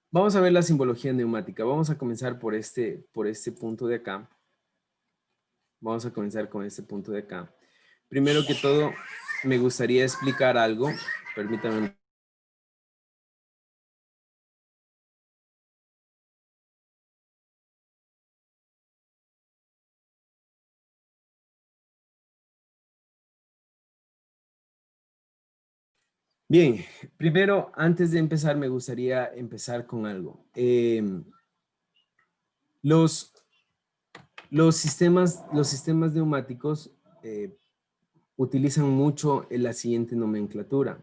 Vamos a ver la simbología neumática. Vamos a comenzar por este punto de acá. Vamos a comenzar con este punto de acá. Primero que todo, me gustaría explicar algo. Permítanme. Bien, primero, antes de empezar, me gustaría empezar con algo. Los sistemas neumáticos utilizan mucho la siguiente nomenclatura.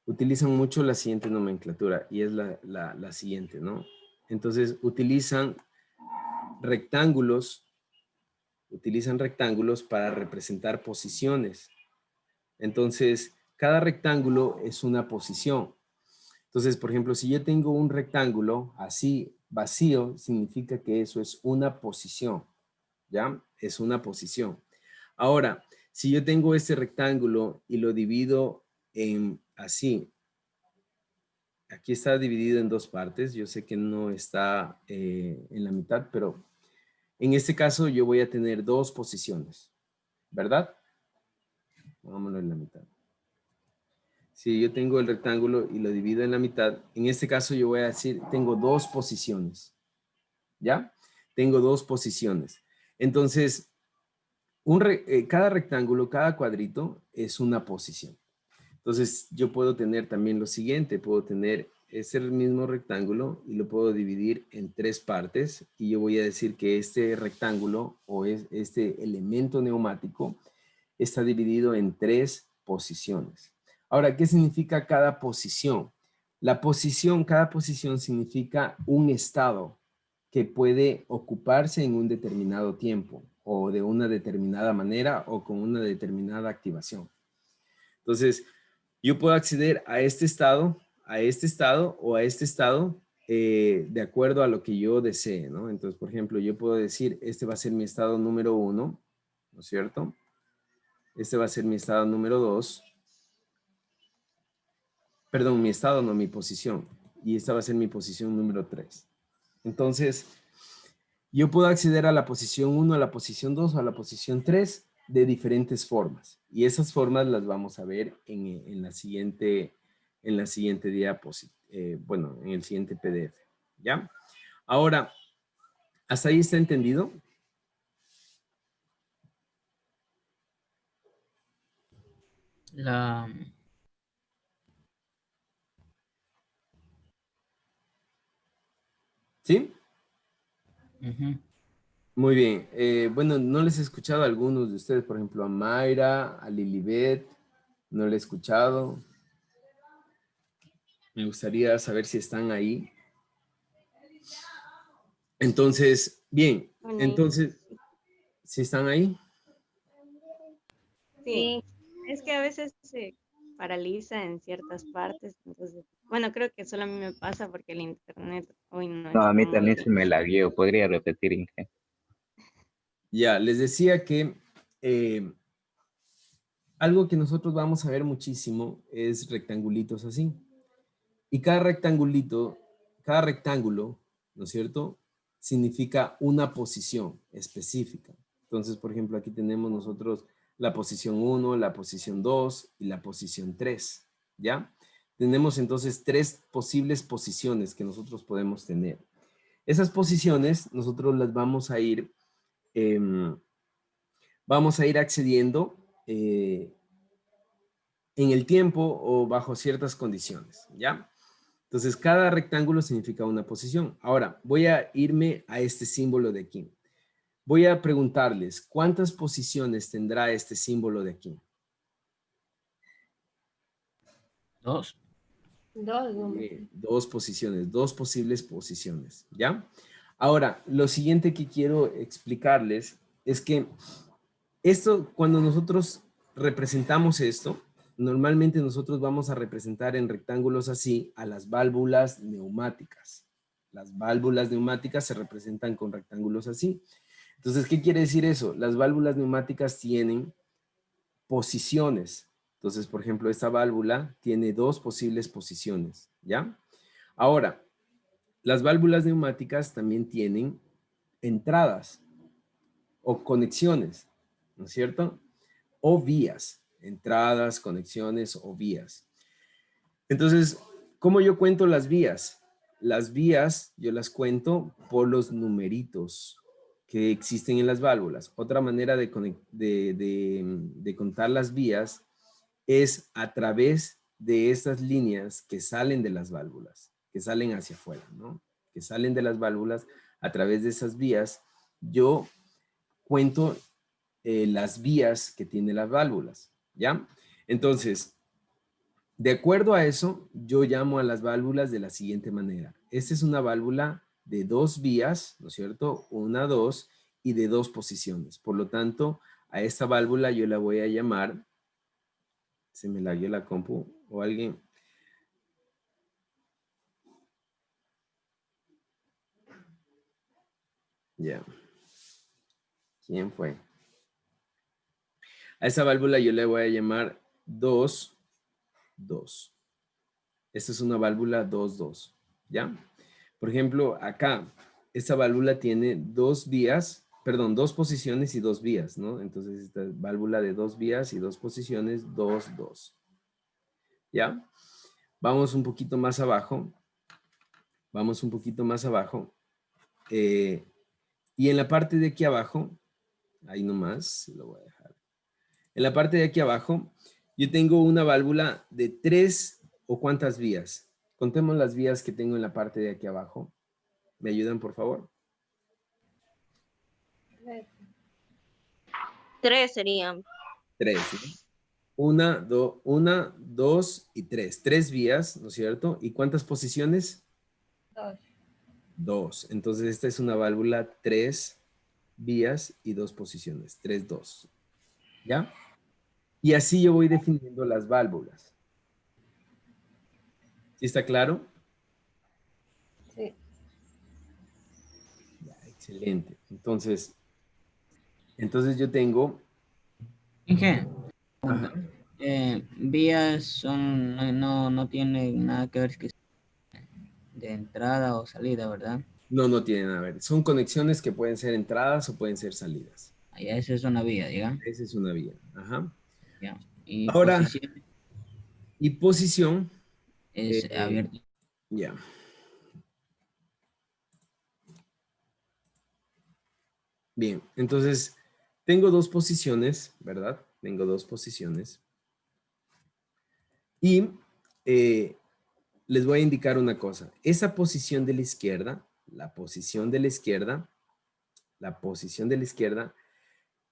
Utilizan mucho la siguiente nomenclatura y es la siguiente, ¿no? Entonces, utilizan rectángulos para representar posiciones. Entonces, cada rectángulo es una posición. Entonces, por ejemplo, si yo tengo un rectángulo así vacío, significa que eso es una posición, ¿ya? Es una posición. Ahora, si yo tengo este rectángulo y lo divido en así, aquí está dividido en dos partes. Yo sé que no está en la mitad, pero en este caso yo voy a tener dos posiciones, ¿verdad? Hagámoslo en la mitad. Si yo tengo el rectángulo y lo divido en la mitad, en este caso yo voy a decir, tengo dos posiciones, ¿ya? Tengo dos posiciones. Entonces, cada rectángulo, cada cuadrito es una posición. Entonces, yo puedo tener también lo siguiente, puedo tener ese mismo rectángulo y lo puedo dividir en tres partes y yo voy a decir que este rectángulo o este elemento neumático está dividido en tres posiciones. Ahora, ¿qué significa cada posición? Cada posición significa un estado que puede ocuparse en un determinado tiempo o de una determinada manera o con una determinada activación. Entonces, yo puedo acceder a este estado o a este estado de acuerdo a lo que yo desee, ¿no? Entonces, por ejemplo, yo puedo decir, este va a ser mi estado número 1, ¿no es cierto? Este va a ser mi estado número 2. Perdón, mi estado, no mi posición. Y esta va a ser mi posición número 3. Entonces, yo puedo acceder a la posición 1, a la posición 2 o a la posición 3 de diferentes formas. Y esas formas las vamos a ver en la siguiente diapositiva, bueno, en el siguiente PDF. ¿Ya? Ahora, ¿hasta ahí está entendido? ¿Sí? Muy bien. Bueno, no les he escuchado a algunos de ustedes, por ejemplo, a Mayra, a Lilibet, no le he escuchado. Me gustaría saber si están ahí. Entonces, bien, entonces, ¿sí están ahí? Sí, es que a veces se paraliza en ciertas partes, entonces, bueno, creo que solo a mí me pasa porque el internet hoy no No, a está mí muy también se bien. me lagueó. ¿Podría repetir, Inge? Ya, les decía que algo que nosotros vamos a ver muchísimo es rectangulitos así. Y cada rectángulo, ¿no es cierto? Significa una posición específica. Entonces, por ejemplo, aquí tenemos nosotros la posición 1, la posición 2 y la posición 3, ¿ya? Tenemos entonces tres posibles posiciones que nosotros podemos tener. Esas posiciones nosotros las vamos a ir accediendo en el tiempo o bajo ciertas condiciones, ¿ya? Entonces, cada rectángulo significa una posición. Ahora, voy a irme a este símbolo de aquí. Voy a preguntarles, ¿cuántas posiciones tendrá este símbolo de aquí? Dos. Dos posiciones, dos posibles posiciones, ¿ya? Ahora, lo siguiente que quiero explicarles es que esto, cuando nosotros representamos esto, normalmente nosotros vamos a representar en rectángulos así a las válvulas neumáticas. Las válvulas neumáticas se representan con rectángulos así. Entonces, ¿qué quiere decir eso? Las válvulas neumáticas tienen posiciones. Entonces, por ejemplo, esta válvula tiene dos posibles posiciones, ¿ya? Ahora, las válvulas neumáticas también tienen entradas o conexiones, ¿no es cierto? O vías, entradas, conexiones o vías. Entonces, ¿cómo yo cuento las vías? Las vías yo las cuento por los numeritos que existen en las válvulas. Otra manera de contar las vías es a través de estas líneas que salen de las válvulas, que salen hacia afuera, ¿no? Que salen de las válvulas a través de esas vías. Yo cuento las vías que tienen las válvulas, ¿ya? Entonces, de acuerdo a eso, yo llamo a las válvulas de la siguiente manera. Esta es una válvula de dos vías, ¿no es cierto? Una, dos, y de dos posiciones. Por lo tanto, a esta válvula yo la voy a llamar, se me lagueó la compu, o alguien. Ya. ¿Quién fue? A esa válvula yo le voy a llamar 2, 2. Esta es una válvula 2, 2. ¿Ya? Por ejemplo, acá, esta válvula tiene dos vías, perdón, dos posiciones y dos vías, ¿no? Entonces, esta válvula de dos vías y dos posiciones, 2, 2. ¿Ya? Vamos un poquito más abajo. Vamos un poquito más abajo. Y en la parte de aquí abajo, ahí nomás, lo voy a dejar. En la parte de aquí abajo, yo tengo una válvula de 3 o ¿cuántas vías? Contemos las vías que tengo en la parte de aquí abajo. ¿Me ayudan, por favor? 3 serían. 3, ¿no? Una, dos y tres. 3 vías, ¿no es cierto? ¿Y cuántas posiciones? 2. 2. Entonces, esta es una válvula 3 vías y 2 posiciones. 3, 2. ¿Ya? Y así yo voy definiendo las válvulas. ¿Sí está claro? Sí. Ya, excelente. Entonces yo tengo... Inge, Ajá. vías son, no tienen nada que ver que de entrada o salida, ¿verdad? No, no tienen nada que ver. Son conexiones que pueden ser entradas o pueden ser salidas. Allá esa es una vía, ¿ya? Esa es una vía. Ajá. Ya. Y Ahora, posición y posición. es abierta. Ya. Bien, entonces tengo dos posiciones, ¿verdad? Tengo dos posiciones. Y les voy a indicar una cosa. Esa posición de la izquierda, la posición de la izquierda,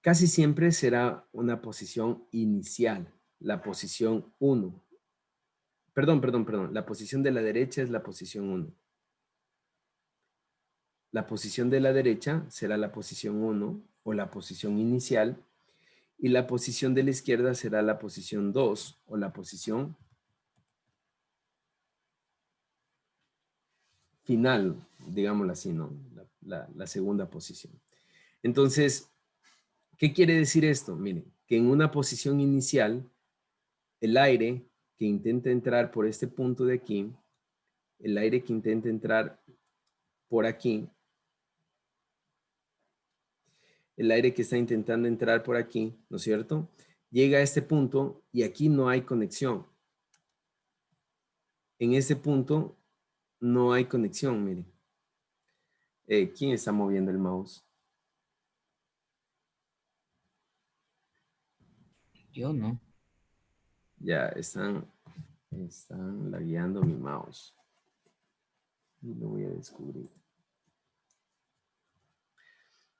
casi siempre será una posición inicial, la posición 1. Perdón. La posición de la derecha es la posición 1. La posición de la derecha será la posición 1 o la posición inicial y la posición de la izquierda será la posición 2 o la posición final, digámoslo así, ¿no? La segunda posición. Entonces, ¿qué quiere decir esto? Miren, que en una posición inicial, el aire que intenta entrar por este punto de aquí, el aire que intenta entrar por aquí, el aire que está intentando entrar por aquí, ¿no es cierto? Llega a este punto y aquí no hay conexión. En este punto no hay conexión, miren. ¿Quién está moviendo el mouse? Yo no. Ya están lagueando mi mouse. Y lo voy a descubrir.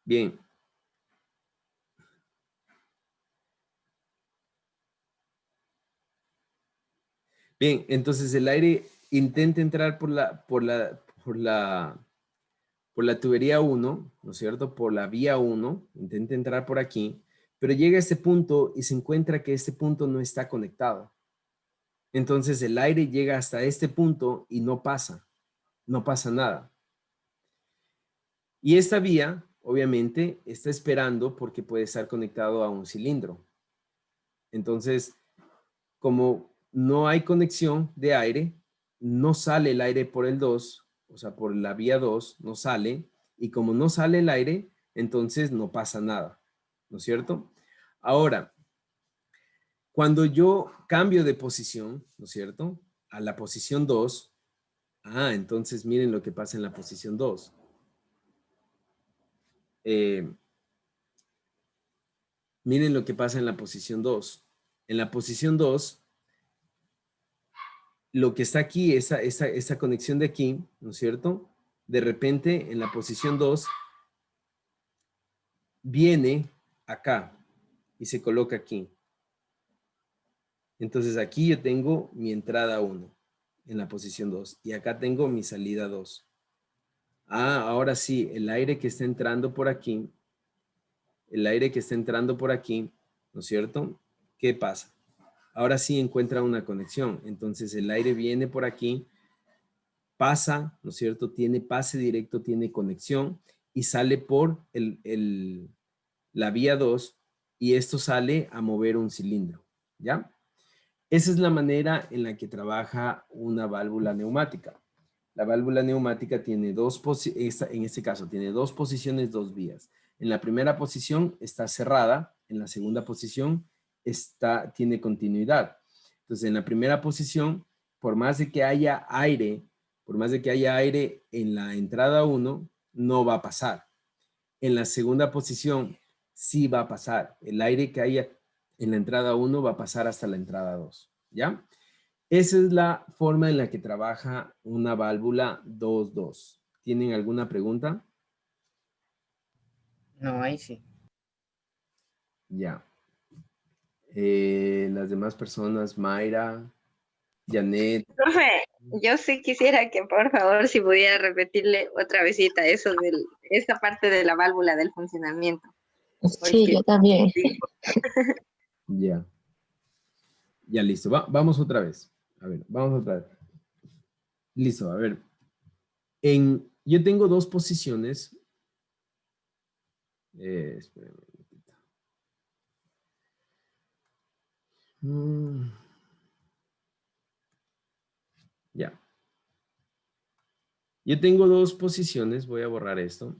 Bien. Bien, entonces el aire intenta entrar por la tubería 1, ¿no es cierto? Por la vía 1, intenta entrar por aquí, pero llega a este punto y se encuentra que este punto no está conectado. Entonces el aire llega hasta este punto y no pasa nada. Y esta vía, obviamente, está esperando porque puede estar conectado a un cilindro. Entonces, como no hay conexión de aire, no sale el aire por el 2, o sea, por la vía 2, no sale. Y como no sale el aire, entonces no pasa nada, ¿no es cierto? Ahora, cuando yo cambio de posición, ¿no es cierto? A la posición 2, entonces miren lo que pasa en la posición 2. Miren lo que pasa en la posición 2. En la posición 2, lo que está aquí, esa conexión de aquí, ¿no es cierto? De repente, en la posición 2, viene acá y se coloca aquí. Entonces aquí yo tengo mi entrada 1 en la posición 2 y acá tengo mi salida 2. Ahora sí, el aire que está entrando por aquí, ¿no es cierto? ¿Qué pasa? Ahora sí encuentra una conexión. Entonces el aire viene por aquí, pasa, ¿no es cierto? Tiene pase directo, tiene conexión y sale por la vía 2 y esto sale a mover un cilindro, ¿ya? Esa es la manera en la que trabaja una válvula neumática. La válvula neumática tiene en este caso, tiene dos posiciones, dos vías. En la primera posición está cerrada, en la segunda posición tiene continuidad. Entonces, en la primera posición, por más de que haya aire en la entrada 1, no va a pasar. En la segunda posición, sí va a pasar. El aire que haya en la entrada 1 va a pasar hasta la entrada 2, ¿ya? Esa es la forma en la que trabaja una válvula 2-2. ¿Tienen alguna pregunta? No, ahí sí. Ya. Las demás personas, Mayra, Janet. Profe, yo sí quisiera que por favor si pudiera repetirle otra vesita eso esa parte de la válvula del funcionamiento. Sí, yo también. Ya. Ya, listo. Vamos otra vez. A ver, vamos otra vez. Listo, a ver. Yo tengo dos posiciones. Espérame un poquito. Ya. Yo tengo dos posiciones. Voy a borrar esto.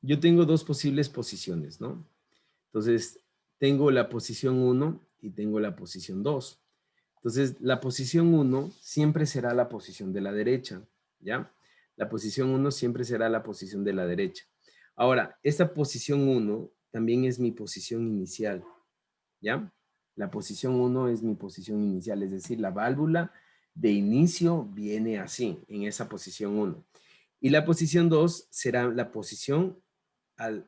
Yo tengo dos posibles posiciones, ¿no? Entonces, tengo la posición 1 y tengo la posición 2. Entonces, la posición 1 siempre será la posición de la derecha, ¿ya? La posición 1 siempre será la posición de la derecha. Ahora, esta posición 1 también es mi posición inicial, ¿ya? La posición 1 es mi posición inicial, es decir, la válvula de inicio viene así, en esa posición 1. Y la posición 2 será la posición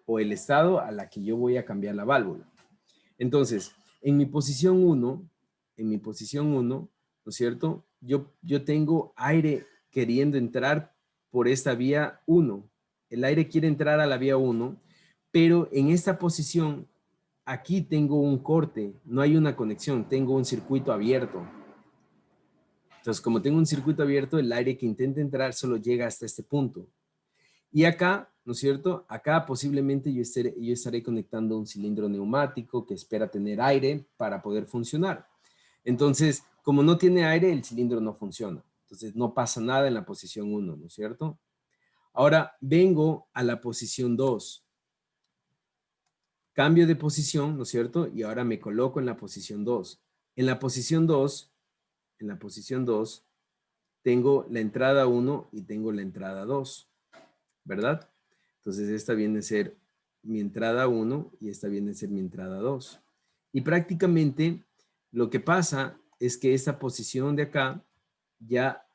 o el estado a la que yo voy a cambiar la válvula. Entonces, en mi posición 1, ¿no es cierto? Yo tengo aire queriendo entrar por esta vía 1. El aire quiere entrar a la vía 1, pero en esta posición, aquí tengo un corte, no hay una conexión, tengo un circuito abierto. Entonces, como tengo un circuito abierto, el aire que intenta entrar solo llega hasta este punto. Y acá, ¿no es cierto? Acá posiblemente yo estaré conectando un cilindro neumático que espera tener aire para poder funcionar. Entonces, como no tiene aire, el cilindro no funciona. Entonces, no pasa nada en la posición 1, ¿no es cierto? Ahora, vengo a la posición 2. Cambio de posición, ¿no es cierto? Y ahora me coloco en la posición 2. En la posición 2, tengo la entrada 1 y tengo la entrada 2. ¿Verdad? Entonces esta viene a ser mi entrada 1 y esta viene a ser mi entrada 2. Y prácticamente lo que pasa es que esta posición de acá ya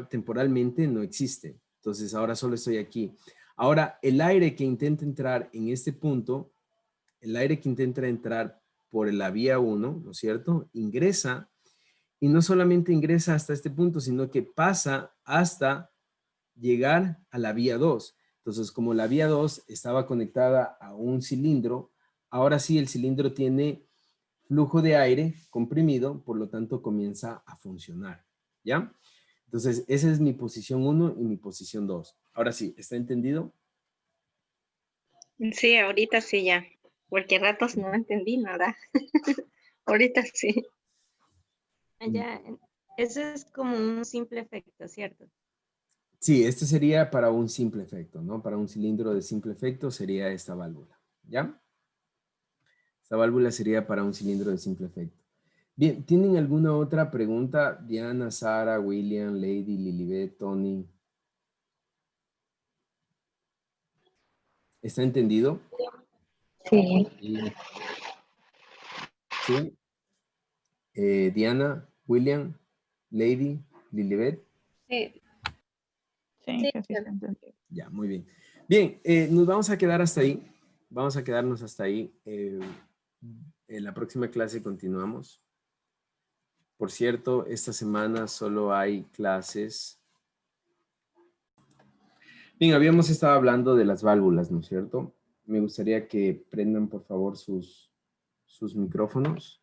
temporalmente no existe. Entonces ahora solo estoy aquí. Ahora el aire que intenta entrar en este punto, el aire que intenta entrar por la vía 1, ¿no es cierto? Ingresa y no solamente ingresa hasta este punto, sino que pasa hasta llegar a la vía 2. Entonces, como la vía 2 estaba conectada a un cilindro, ahora sí el cilindro tiene flujo de aire comprimido, por lo tanto comienza a funcionar, ¿ya? Entonces, esa es mi posición 1 y mi posición 2. Ahora sí, ¿está entendido? Sí, ahorita sí ya. Porque a ratos no entendí nada. Ahorita sí. Ya, eso es como un simple efecto, ¿cierto? Sí, este sería para un simple efecto, ¿no? Para un cilindro de simple efecto sería esta válvula, ¿ya? Esta válvula sería para un cilindro de simple efecto. Bien, ¿tienen alguna otra pregunta? Diana, Sara, William, Lady, Lilibet, Tony. ¿Está entendido? Sí, ¿Sí? Diana, William, Lady, Lilibet. Sí, Sí, sí. que sí se entendió. Ya, muy bien. Bien, nos vamos a quedar hasta ahí. Vamos a quedarnos hasta ahí. En la próxima clase continuamos. Por cierto, esta semana solo hay clases. Bien, habíamos estado hablando de las válvulas, ¿no es cierto? Me gustaría que prendan, por favor, sus micrófonos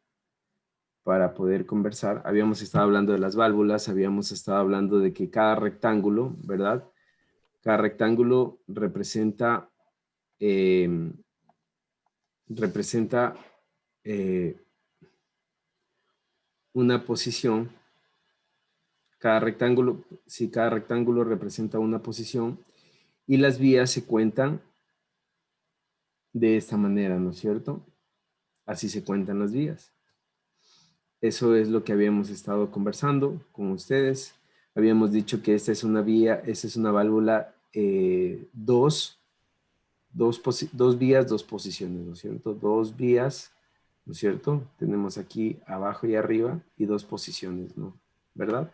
para poder conversar. Habíamos estado hablando de las válvulas, habíamos estado hablando de que cada rectángulo, ¿verdad? Cada rectángulo representa eh, una posición. Cada rectángulo, si cada rectángulo representa una posición y las vías se cuentan de esta manera, ¿no es cierto? Así se cuentan las vías. Eso es lo que habíamos estado conversando con ustedes. Habíamos dicho que esta es una vía, esta es una válvula dos vías, dos posiciones, ¿no es cierto? Dos vías, ¿no es cierto? Tenemos aquí abajo y arriba y dos posiciones, ¿no? ¿Verdad?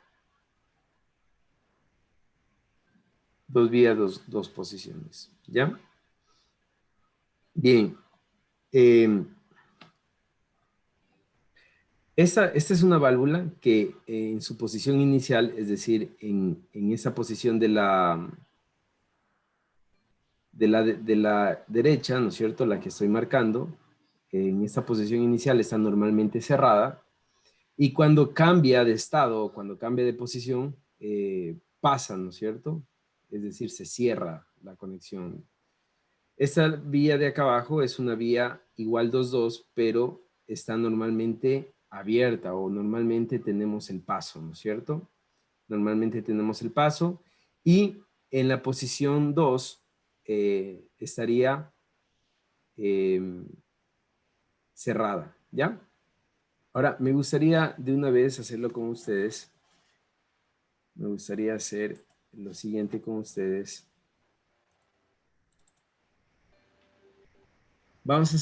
Dos vías, dos posiciones, ¿ya? Bien. Esta es una válvula que en su posición inicial, es decir, en esa posición de la derecha, ¿no es cierto? La que estoy marcando, en esta posición inicial está normalmente cerrada y cuando cambia de estado o cuando cambia de posición, pasa, ¿no es cierto? Es decir, se cierra la conexión. Esta vía de acá abajo es una vía igual 2-2, pero está normalmente abierta o normalmente tenemos el paso, ¿no es cierto? Normalmente tenemos el paso y en la posición 2 estaría cerrada, ¿ya? Ahora, me gustaría de una vez hacerlo con ustedes. Me gustaría hacer lo siguiente con ustedes. Vamos a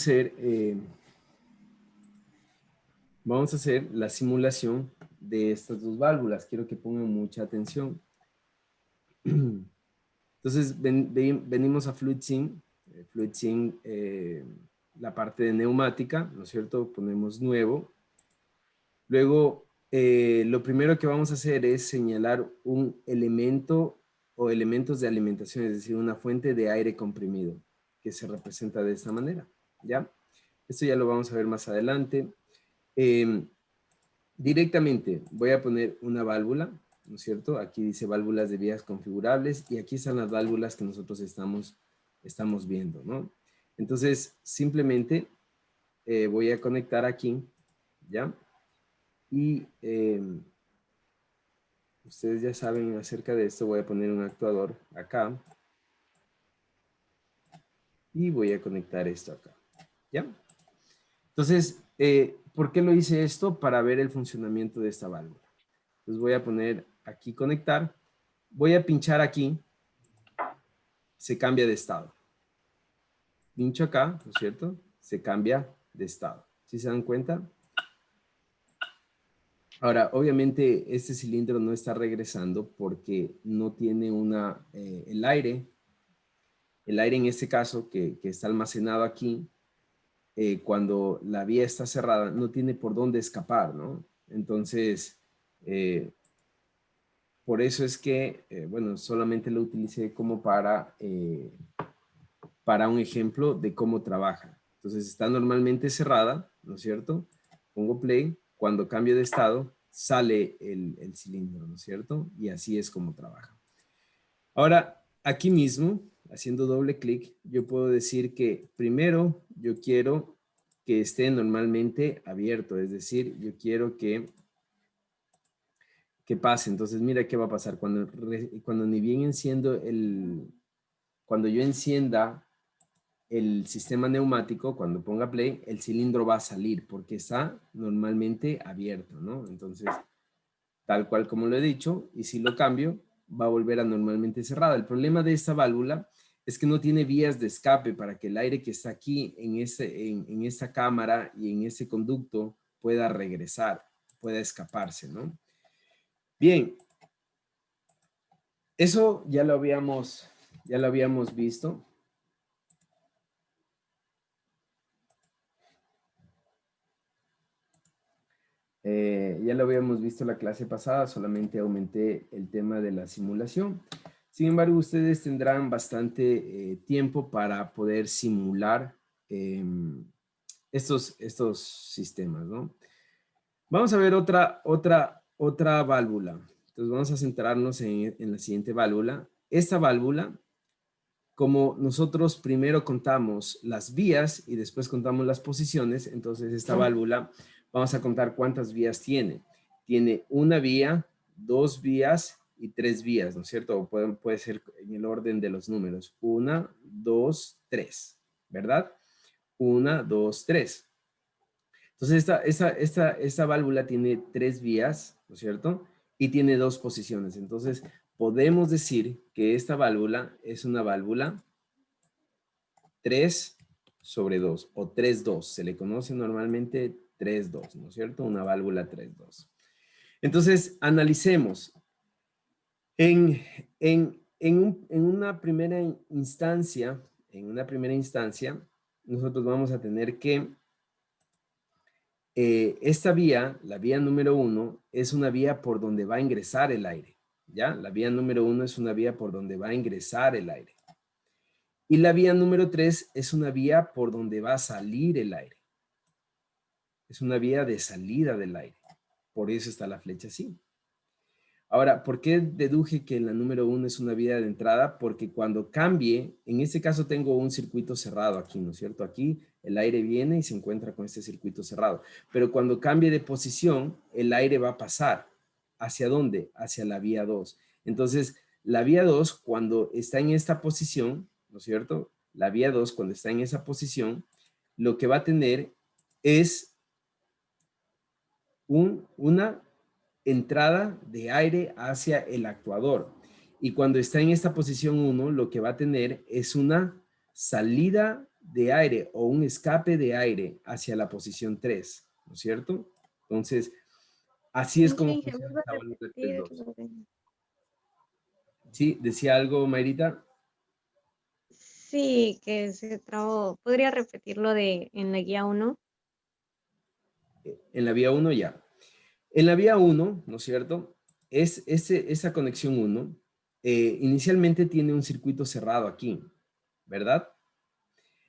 hacer la simulación de estas dos válvulas. Quiero que pongan mucha atención. Entonces, venimos a FluidSync. FluidSync, la parte de neumática, ¿no es cierto? Ponemos nuevo. Luego, lo primero que vamos a hacer es señalar un elemento o elementos de alimentación, es decir, una fuente de aire comprimido, que se representa de esta manera, ¿ya? Esto ya lo vamos a ver más adelante. Directamente voy a poner una válvula, ¿no es cierto? Aquí dice válvulas de vías configurables y aquí están las válvulas que nosotros estamos viendo, ¿no? Entonces, simplemente voy a conectar aquí, ¿ya? Y ustedes ya saben acerca de esto, voy a poner un actuador acá y voy a conectar esto acá, ¿ya? Entonces, ¿por qué lo hice esto? Para ver el funcionamiento de esta válvula. Entonces voy a poner aquí conectar, voy a pinchar aquí, se cambia de estado. Pincho acá, ¿no es cierto? Se cambia de estado. ¿Sí se dan cuenta? Ahora, obviamente este cilindro no está regresando porque no tiene el aire en este caso que está almacenado aquí, cuando la vía está cerrada, no tiene por dónde escapar, ¿no? Entonces, por eso es que, bueno, solamente lo utilicé como para un ejemplo de cómo trabaja. Entonces está normalmente cerrada, ¿no es cierto? Pongo play, cuando cambio de estado, sale el cilindro, ¿no es cierto? Y así es como trabaja. Ahora, aquí mismo, haciendo doble clic, yo puedo decir que primero yo quiero que esté normalmente abierto, es decir, yo quiero que pase. Entonces, mira qué va a pasar cuando ni bien enciendo cuando yo encienda el sistema neumático, cuando ponga play, el cilindro va a salir porque está normalmente abierto, ¿no? Entonces, tal cual como lo he dicho, y si lo cambio, va a volver a normalmente cerrada. El problema de esta válvula es que no tiene vías de escape para que el aire que está aquí en esta cámara y en ese conducto pueda regresar, pueda escaparse, ¿no? Bien, eso ya lo habíamos visto. Ya lo habíamos visto la clase pasada, solamente aumenté el tema de la simulación. Sin embargo, ustedes tendrán bastante tiempo para poder simular estos sistemas, ¿no? Vamos a ver otra válvula. Entonces vamos a centrarnos en la siguiente válvula. Esta válvula, como nosotros primero contamos las vías y después contamos las posiciones, entonces esta válvula vamos a contar cuántas vías tiene. Tiene una vía, 2 vías y 3 vías, ¿no es cierto? O puede ser en el orden de los números. 1, 2, 3, ¿verdad? 1, 2, 3. Entonces esta válvula tiene 3 vías, ¿no es cierto? Y tiene 2 posiciones. Entonces podemos decir que esta válvula es una válvula 3/2 o 3/2. Se le conoce normalmente 3/2, ¿no es cierto? Una válvula 3/2. Entonces, analicemos. En una primera instancia, nosotros vamos a tener que esta vía, la vía número 1, es una vía por donde va a ingresar el aire. ¿Ya? La vía número 1 es una vía por donde va a ingresar el aire. Y la vía número 3 es una vía por donde va a salir el aire. Es una vía de salida del aire. Por eso está la flecha así. Ahora, ¿por qué deduje que la número 1 es una vía de entrada? Porque cuando cambie, en este caso tengo un circuito cerrado aquí, ¿no es cierto? Aquí el aire viene y se encuentra con este circuito cerrado. Pero cuando cambie de posición, el aire va a pasar. ¿Hacia dónde? Hacia la vía 2. Entonces, la vía 2, cuando está en esta posición, ¿no es cierto? La vía 2, cuando está en esa posición, lo que va a tener es una entrada de aire hacia el actuador. Y cuando está en esta posición 1, lo que va a tener es una salida de aire o un escape de aire hacia la posición 3, ¿no es cierto? Entonces, así es como Inge, funciona vuelvo a esta válvula repetir 3/2. lo de- ¿Sí? ¿Decía algo, Mayrita? Sí, que se trabó. ¿Podría repetirlo en la guía 1? En la vía 1 ya. En la vía 1, ¿no es cierto? Esa conexión 1 inicialmente tiene un circuito cerrado aquí, ¿verdad?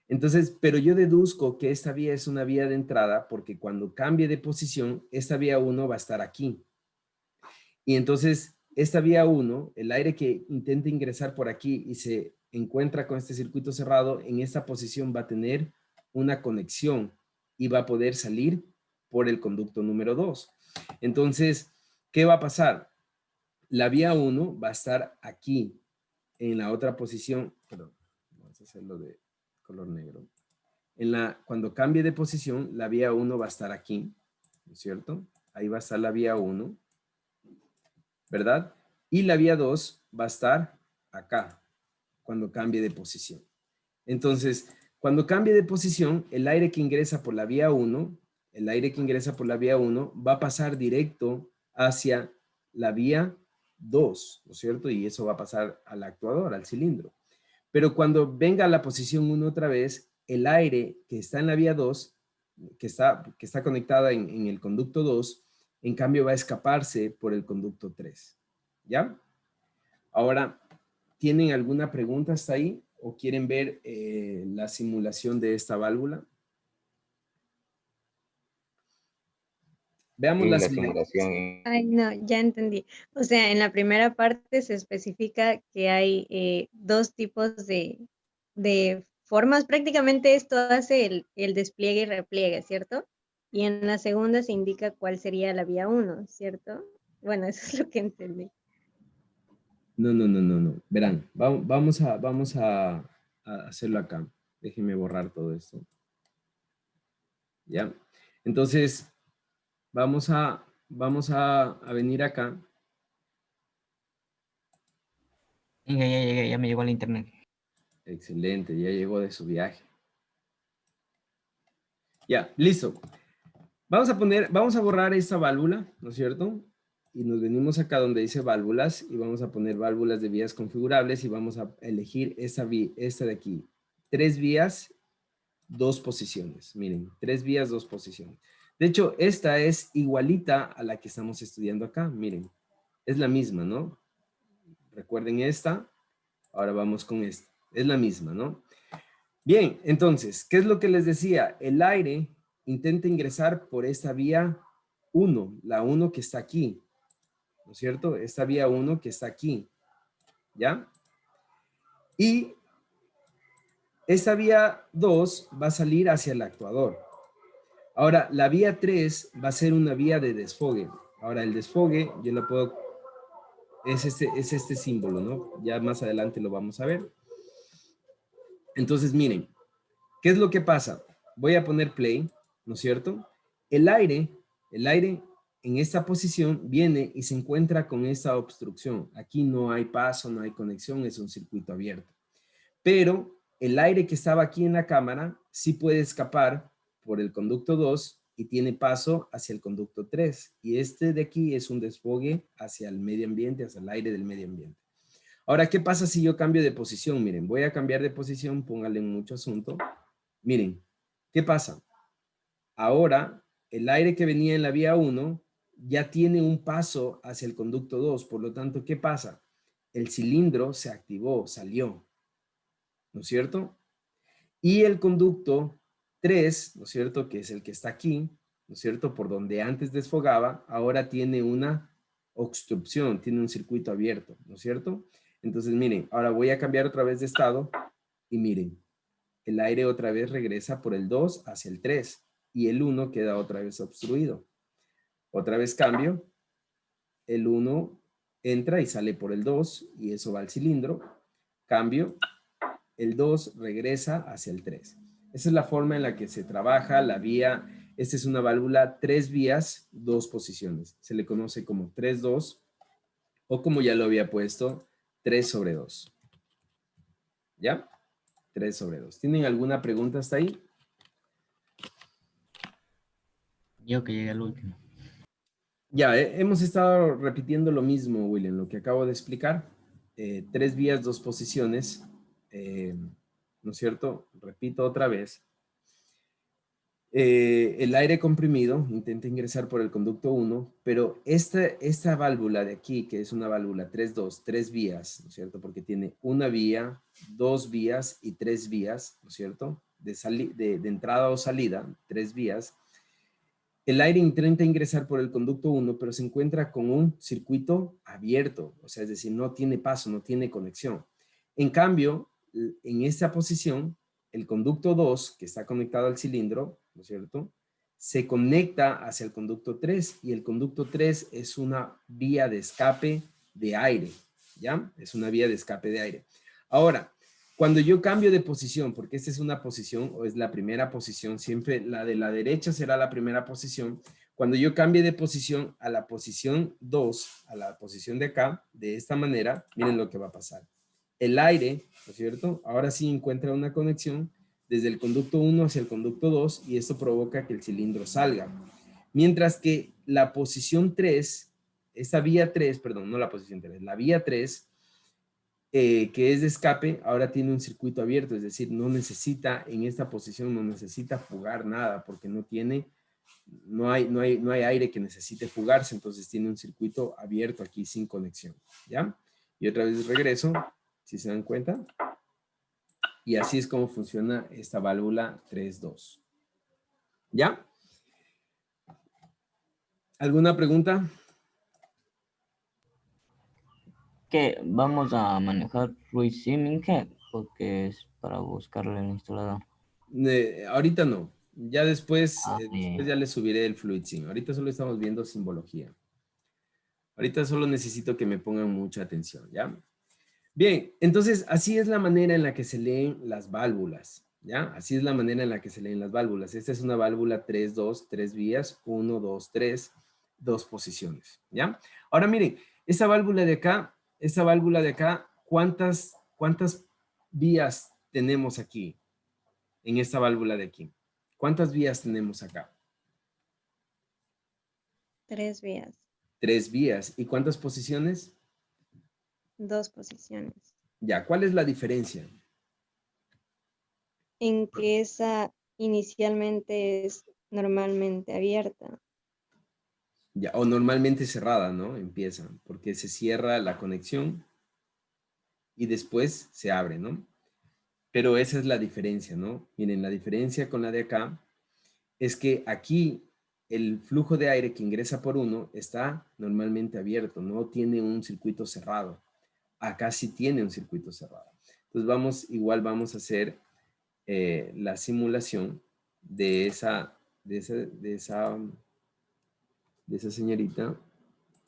Entonces, pero yo deduzco que esta vía es una vía de entrada porque cuando cambie de posición, esta vía 1 va a estar aquí. Y entonces, esta vía 1, el aire que intenta ingresar por aquí y se encuentra con este circuito cerrado, en esta posición va a tener una conexión y va a poder salir por el conducto número 2. Entonces, ¿qué va a pasar? La vía 1 va a estar aquí, en la otra posición. Perdón, vamos a hacerlo de color negro. Cuando cambie de posición, la vía 1 va a estar aquí, ¿no es cierto? Ahí va a estar la vía 1, ¿verdad? Y la vía 2 va a estar acá, cuando cambie de posición. Entonces, cuando cambie de posición, el aire que ingresa por la vía 1, va a pasar directo hacia la vía 2, ¿no es cierto? Y eso va a pasar al actuador, al cilindro. Pero cuando venga a la posición 1 otra vez, el aire que está en la vía 2, que está conectada en el conducto 2, en cambio va a escaparse por el conducto 3. ¿Ya? Ahora, ¿tienen alguna pregunta hasta ahí? ¿O quieren ver la simulación de esta válvula? Veamos Sí, la la siguiente. simulación. Ay, no, ya entendí. O sea, en la primera parte se especifica que hay dos tipos de formas. Prácticamente esto hace el despliegue y repliegue, ¿cierto? Y en la segunda se indica cuál sería la vía uno, ¿cierto? Bueno, eso es lo que entendí. No. Verán, vamos a hacerlo acá. Déjenme borrar todo esto. ¿Ya? Entonces, vamos a venir acá. Venga, ya llegué, ya me llegó al internet. Excelente, ya llegó de su viaje. Ya, listo. Vamos a borrar esta válvula, ¿no es cierto? Y nos venimos acá donde dice válvulas y vamos a poner válvulas de vías configurables y vamos a elegir esta de aquí. 3 vías, 2 posiciones. Miren, 3 vías, 2 posiciones. De hecho, esta es igualita a la que estamos estudiando acá. Miren, es la misma, ¿no? Recuerden esta. Ahora vamos con esta. Es la misma, ¿no? Bien, entonces, ¿qué es lo que les decía? El aire intenta ingresar por esta vía 1, la 1 que está aquí, ¿no es cierto? Esta vía 1 que está aquí, ¿ya? Y esta vía 2 va a salir hacia el actuador. Ahora, la vía 3 va a ser una vía de desfogue. Ahora, el desfogue, yo lo puedo, es este símbolo, ¿no? Ya más adelante lo vamos a ver. Entonces, miren, ¿qué es lo que pasa? Voy a poner play, ¿no es cierto? El aire en esta posición viene y se encuentra con esta obstrucción. Aquí no hay paso, no hay conexión, es un circuito abierto. Pero el aire que estaba aquí en la cámara sí puede escapar por el conducto 2 y tiene paso hacia el conducto 3. Y este de aquí es un desfogue hacia el medio ambiente, hacia el aire del medio ambiente. Ahora, ¿qué pasa si yo cambio de posición? Miren, voy a cambiar de posición, póngale mucho asunto. Miren, ¿qué pasa? Ahora, el aire que venía en la vía 1 ya tiene un paso hacia el conducto 2. Por lo tanto, ¿qué pasa? El cilindro se activó, salió, ¿no es cierto? Y el conducto 3, ¿no es cierto? Que es el que está aquí, ¿no es cierto? Por donde antes desfogaba, ahora tiene una obstrucción, tiene un circuito abierto, ¿no es cierto? Entonces, miren, ahora voy a cambiar otra vez de estado y miren, el aire otra vez regresa por el 2 hacia el 3 y el 1 queda otra vez obstruido. Otra vez cambio, el 1 entra y sale por el 2 y eso va al cilindro. Cambio, el 2 regresa hacia el 3. Esa es la forma en la que se trabaja la vía. Esta es una válvula 3 vías, 2 posiciones. Se le conoce como 3-2 o como ya lo había puesto, 3/2. ¿Ya? 3/2. ¿Tienen alguna pregunta hasta ahí? Yo que llegué al último. Ya, hemos estado repitiendo lo mismo, William, lo que acabo de explicar. 3 vías, 2 posiciones. ¿No es cierto? Repito otra vez. El aire comprimido intenta ingresar por el conducto 1, pero esta válvula de aquí, que es una válvula 3-2, 3 vías, ¿no es cierto? Porque tiene una vía, 2 vías y 3 vías, ¿no es cierto? De entrada o salida, 3 vías. El aire intenta ingresar por el conducto 1, pero se encuentra con un circuito abierto, o sea, es decir, no tiene paso, no tiene conexión. En cambio, en esta posición, el conducto 2, que está conectado al cilindro, ¿no es cierto?, se conecta hacia el conducto 3 y el conducto 3 es una vía de escape de aire, ¿ya? Es una vía de escape de aire. Ahora, cuando yo cambio de posición, porque esta es una posición o es la primera posición, siempre la de la derecha será la primera posición. Cuando yo cambie de posición a la posición 2, a la posición de acá, de esta manera, miren lo que va a pasar. El aire, ¿no es cierto? Ahora sí encuentra una conexión desde el conducto 1 hacia el conducto 2 y esto provoca que el cilindro salga. Mientras que la posición 3, esta vía 3, perdón, no la posición 3, la vía 3, que es de escape, ahora tiene un circuito abierto, es decir, no necesita, en esta posición no necesita fugar nada porque no hay aire que necesite fugarse, entonces tiene un circuito abierto aquí sin conexión, ¿ya? Y otra vez regreso, si se dan cuenta. Y así es como funciona esta válvula 3-2. ¿Ya? ¿Alguna pregunta? Que vamos a manejar Fluid Sim, Inge, porque es para buscarle el instalador. Ahorita no. Ya después, Ah, después ya le subiré el Fluid Sim. Ahorita solo estamos viendo simbología. Ahorita solo necesito que me pongan mucha atención, ¿ya? Bien, entonces así es la manera en la que se leen las válvulas, ¿ya? Así es la manera en la que se leen las válvulas. Esta es una válvula 3-2, 3 vías, 1, 2, 3, 2 posiciones, ¿ya? Ahora miren, esa válvula de acá, ¿cuántas vías tenemos aquí? En esta válvula de aquí. ¿Cuántas vías tenemos acá? 3 vías, 3 vías. ¿Y cuántas posiciones? 2 posiciones. Ya, ¿cuál es la diferencia? En que esa inicialmente es normalmente abierta. Ya, o normalmente cerrada, ¿no? Empieza, porque se cierra la conexión y después se abre, ¿no? Pero esa es la diferencia, ¿no? Miren, la diferencia con la de acá es que aquí el flujo de aire que ingresa por uno está normalmente abierto, no tiene un circuito cerrado. Acá sí tiene un circuito cerrado. Entonces igual vamos a hacer la simulación de esa señorita.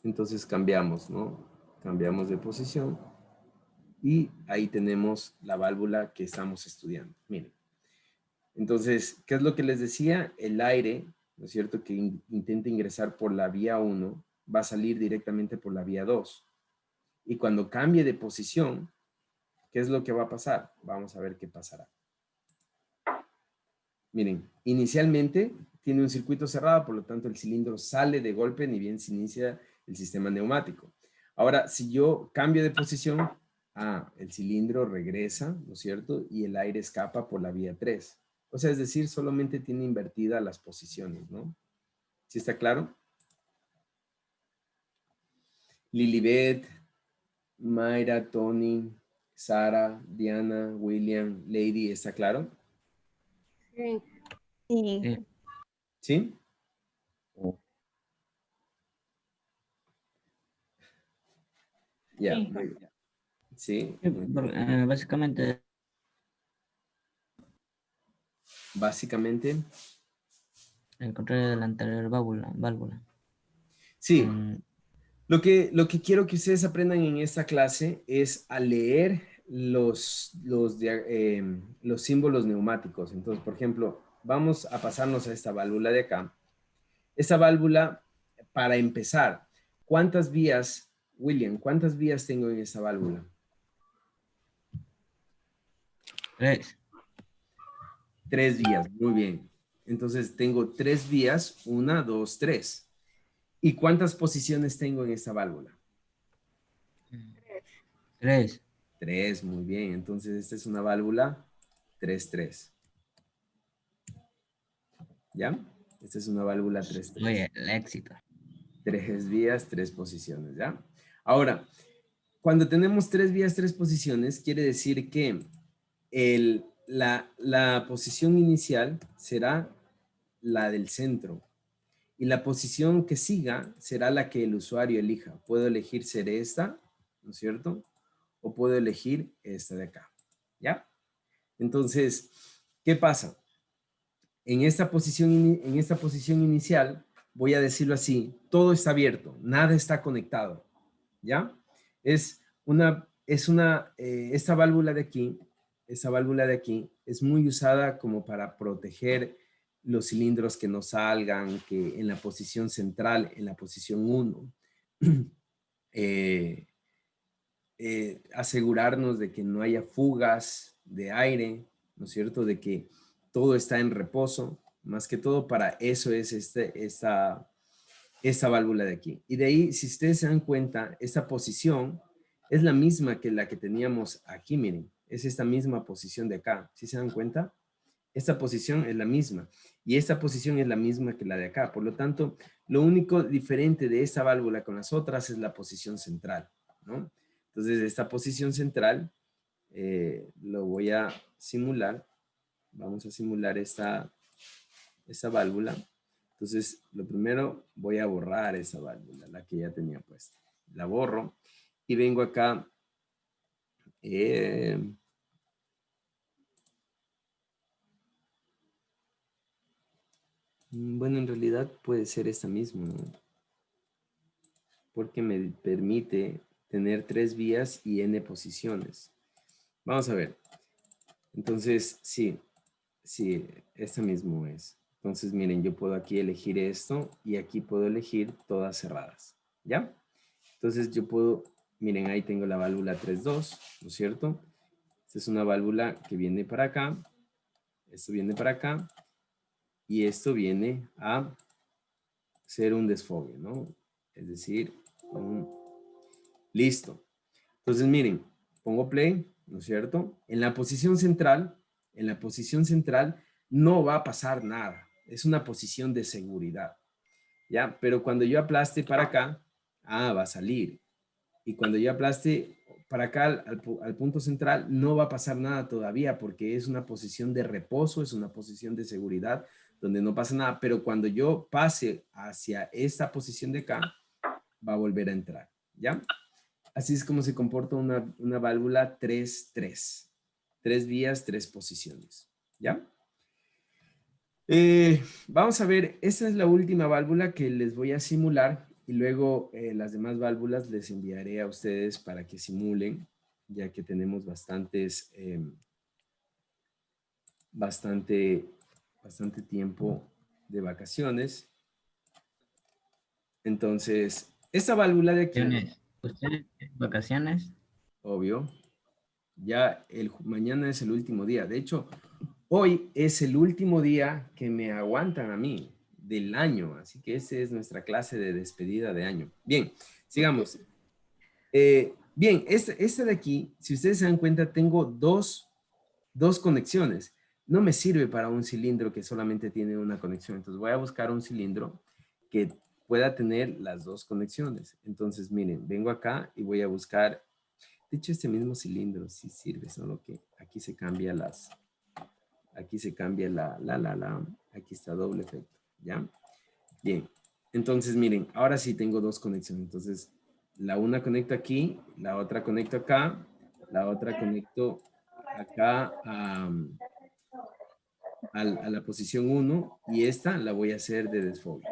Entonces cambiamos, ¿no? Cambiamos de posición y ahí tenemos la válvula que estamos estudiando. Miren. Entonces, ¿qué es lo que les decía? El aire, ¿no es cierto?, que intenta ingresar por la vía 1 va a salir directamente por la vía 2. Y cuando cambie de posición, ¿qué es lo que va a pasar? Vamos a ver qué pasará. Miren, inicialmente tiene un circuito cerrado, por lo tanto el cilindro sale de golpe ni bien se inicia el sistema neumático. Ahora, si yo cambio de posición, el cilindro regresa, ¿no es cierto? Y el aire escapa por la vía 3. O sea, es decir, solamente tiene invertidas las posiciones, ¿no? ¿Sí está claro? Lilibet, Mayra, Tony, Sara, Diana, William, Lady, ¿está claro? Sí. Sí. sí. ¿Sí? Ya, Sí. muy bien. Sí, Sí, muy bien. básicamente, Básicamente, el contrario de la anterior válvula. sí. En- Lo que quiero que ustedes aprendan en esta clase es a leer los símbolos neumáticos. Entonces, por ejemplo, vamos a pasarnos a esta válvula de acá. Esta válvula, para empezar, ¿cuántas vías, William, cuántas vías tengo en esta válvula? 3. 3 vías, muy bien. Entonces, tengo 3 vías, 1, 2, 3. ¿Y cuántas posiciones tengo en esta válvula? 3. 3, muy bien. Entonces, esta es una válvula 3-3. ¿Ya? Esta es una válvula 3-3. Oye, el éxito. 3 vías, 3 posiciones, ¿ya? Ahora, cuando tenemos 3 vías, 3 posiciones, quiere decir que la posición inicial será la del centro y la posición que siga será la que el usuario elija. Puedo elegir ser esta, ¿no es cierto? O puedo elegir esta de acá, ¿ya? Entonces, ¿qué pasa? En esta posición inicial, voy a decirlo así, todo está abierto, nada está conectado, ¿ya? Esta válvula de aquí es muy usada como para proteger los cilindros que no salgan, que en la posición central, en la posición 1, asegurarnos de que no haya fugas de aire, ¿no es cierto? De que todo está en reposo, más que todo para eso es esta válvula de aquí. Y de ahí, si ustedes se dan cuenta, esta posición es la misma que la que teníamos aquí, miren, es esta misma posición de acá, ¿sí se dan cuenta? Esta posición es la misma y esta posición es la misma que la de acá. Por lo tanto, lo único diferente de esta válvula con las otras es la posición central, ¿no? Entonces, esta posición central lo voy a simular. Vamos a simular esta válvula. Entonces, lo primero, voy a borrar esa válvula, la que ya tenía puesta. La borro y vengo acá. Bueno, en realidad puede ser esta misma, ¿no? Porque me permite tener 3 vías y n posiciones. Vamos a ver. Entonces, sí, esta mismo es. Entonces, miren, yo puedo aquí elegir esto y aquí puedo elegir todas cerradas, ¿ya? Entonces, yo puedo, miren, ahí tengo la válvula 3.2, ¿no es cierto? Esta es una válvula que viene para acá, esto viene para acá y esto viene a ser un desfogue, ¿no? Es decir, listo. Entonces, miren, pongo play, ¿no es cierto? En la posición central no va a pasar nada. Es una posición de seguridad, ¿ya? Pero cuando yo aplaste para acá, va a salir. Y cuando yo aplaste para acá al punto central, no va a pasar nada todavía porque es una posición de reposo, es una posición de seguridad donde no pasa nada. Pero cuando yo pase hacia esta posición de acá, va a volver a entrar, ¿ya? Así es como se comporta una válvula 3-3. 3 vías, 3 posiciones, ¿ya? Vamos a ver, esta es la última válvula que les voy a simular y luego las demás válvulas les enviaré a ustedes para que simulen, ya que tenemos bastante tiempo de vacaciones. Entonces, esta válvula de aquí, ¿Ustedes vacaciones? obvio, ya mañana es el último día. De hecho, hoy es el último día que me aguantan a mí del año, así que esa es nuestra clase de despedida de año. Bien, sigamos. Bien, este de aquí, si ustedes se dan cuenta, tengo dos conexiones. No me sirve para un cilindro que solamente tiene una conexión. Entonces voy a buscar un cilindro que pueda tener las dos conexiones. Entonces, miren, vengo acá y voy a buscar, de hecho, este mismo cilindro sí sirve, solo que aquí se cambia aquí se cambia aquí está doble efecto, ¿ya? Bien, entonces miren, ahora sí tengo dos conexiones, entonces la una conecto aquí, la otra conecto acá, la otra conecto acá a la posición 1 y esta la voy a hacer de desfogue,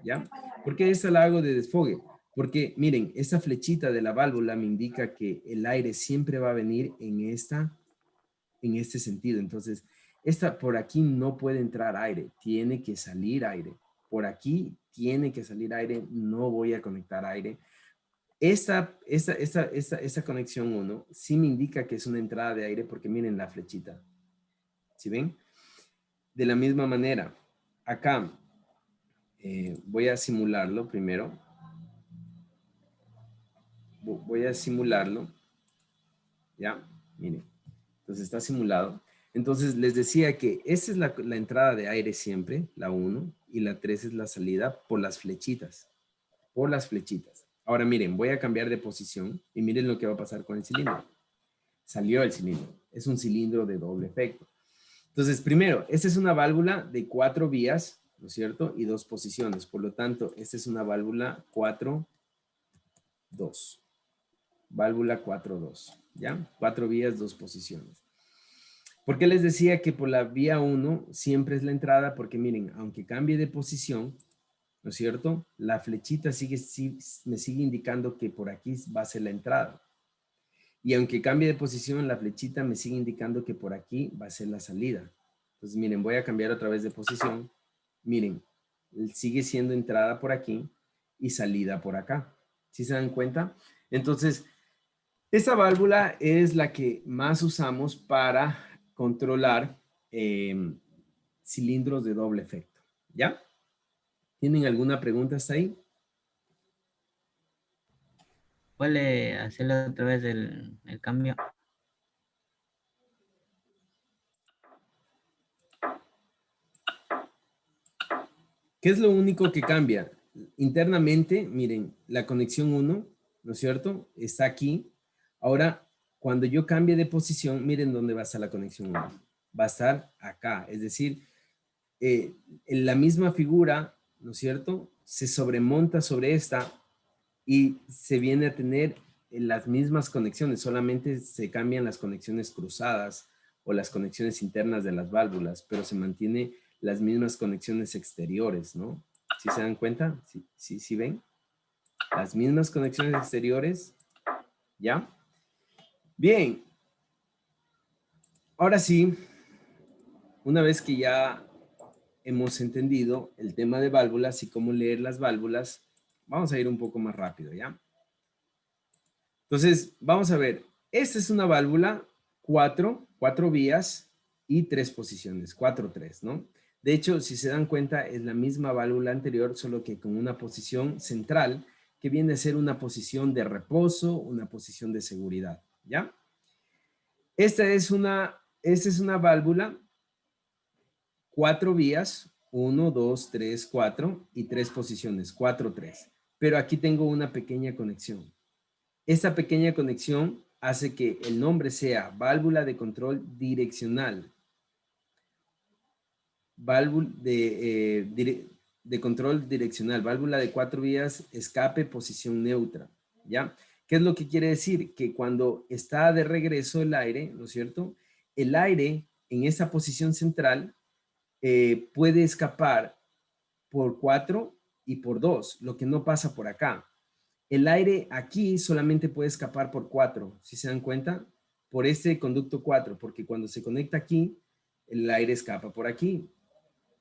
¿ya? ¿Por qué esta la hago de desfogue? Porque miren, esta flechita de la válvula me indica que el aire siempre va a venir en este sentido, entonces esta por aquí no puede entrar aire, tiene que salir aire. Por aquí tiene que salir aire, no voy a conectar aire. Esta conexión 1 sí me indica que es una entrada de aire porque miren la flechita. ¿Sí ven? De la misma manera, acá voy a simularlo primero. Voy a simularlo. ¿Ya? Miren. Entonces está simulado. Entonces les decía que esa es la entrada de aire siempre, la 1, y la 3 es la salida por las flechitas. Por las flechitas. Ahora miren, voy a cambiar de posición y miren lo que va a pasar con el cilindro. Salió el cilindro. Es un cilindro de doble efecto. Entonces, primero, esta es una válvula de 4 vías, ¿no es cierto? Y 2 posiciones. Por lo tanto, esta es una válvula 4-2. Válvula 4-2. ¿Ya? 4 vías, 2 posiciones. ¿Por qué les decía que por la vía 1 siempre es la entrada? Porque miren, aunque cambie de posición, ¿no es cierto? La flechita me sigue indicando que por aquí va a ser la entrada. Y aunque cambie de posición, la flechita me sigue indicando que por aquí va a ser la salida. Entonces, miren, voy a cambiar otra vez de posición. Miren, sigue siendo entrada por aquí y salida por acá. ¿Sí se dan cuenta? Entonces, esta válvula es la que más usamos para controlar cilindros de doble efecto. ¿Ya? ¿Tienen alguna pregunta hasta ahí? ¿Puede hacerlo otra vez el cambio? ¿Qué es lo único que cambia? Internamente, miren, la conexión 1, ¿no es cierto? Está aquí. Ahora, cuando yo cambie de posición, miren dónde va a estar la conexión 1. Va a estar acá. Es decir, en la misma figura ¿no es cierto? Se sobremonta sobre esta y se viene a tener las mismas conexiones, solamente se cambian las conexiones cruzadas o las conexiones internas de las válvulas, pero se mantiene las mismas conexiones exteriores, ¿no? ¿Sí se dan cuenta? ¿Sí ven? Las mismas conexiones exteriores, ¿ya? Bien. Ahora sí, una vez que ya hemos entendido el tema de válvulas y cómo leer las válvulas, vamos a ir un poco más rápido, ¿ya? Entonces, vamos a ver. Esta es una válvula, cuatro vías y 3 posiciones, 4-3, ¿no? De hecho, si se dan cuenta, es la misma válvula anterior, solo que con una posición central, que viene a ser una posición de reposo, una posición de seguridad, ¿ya? Esta es una válvula, 4 vías, 1, 2, 3, 4 y 3 posiciones, 4-3. Pero aquí tengo una pequeña conexión. Esta pequeña conexión hace que el nombre sea válvula de control direccional. Válvula de control direccional, válvula de 4 vías, escape, posición neutra, ¿ya? ¿Qué es lo que quiere decir? Que cuando está de regreso el aire, ¿no es cierto? El aire en esa posición central puede escapar por 4 y por 2, lo que no pasa por acá. El aire aquí solamente puede escapar por 4, ¿sí se dan cuenta? Por este conducto 4, porque cuando se conecta aquí, el aire escapa por aquí,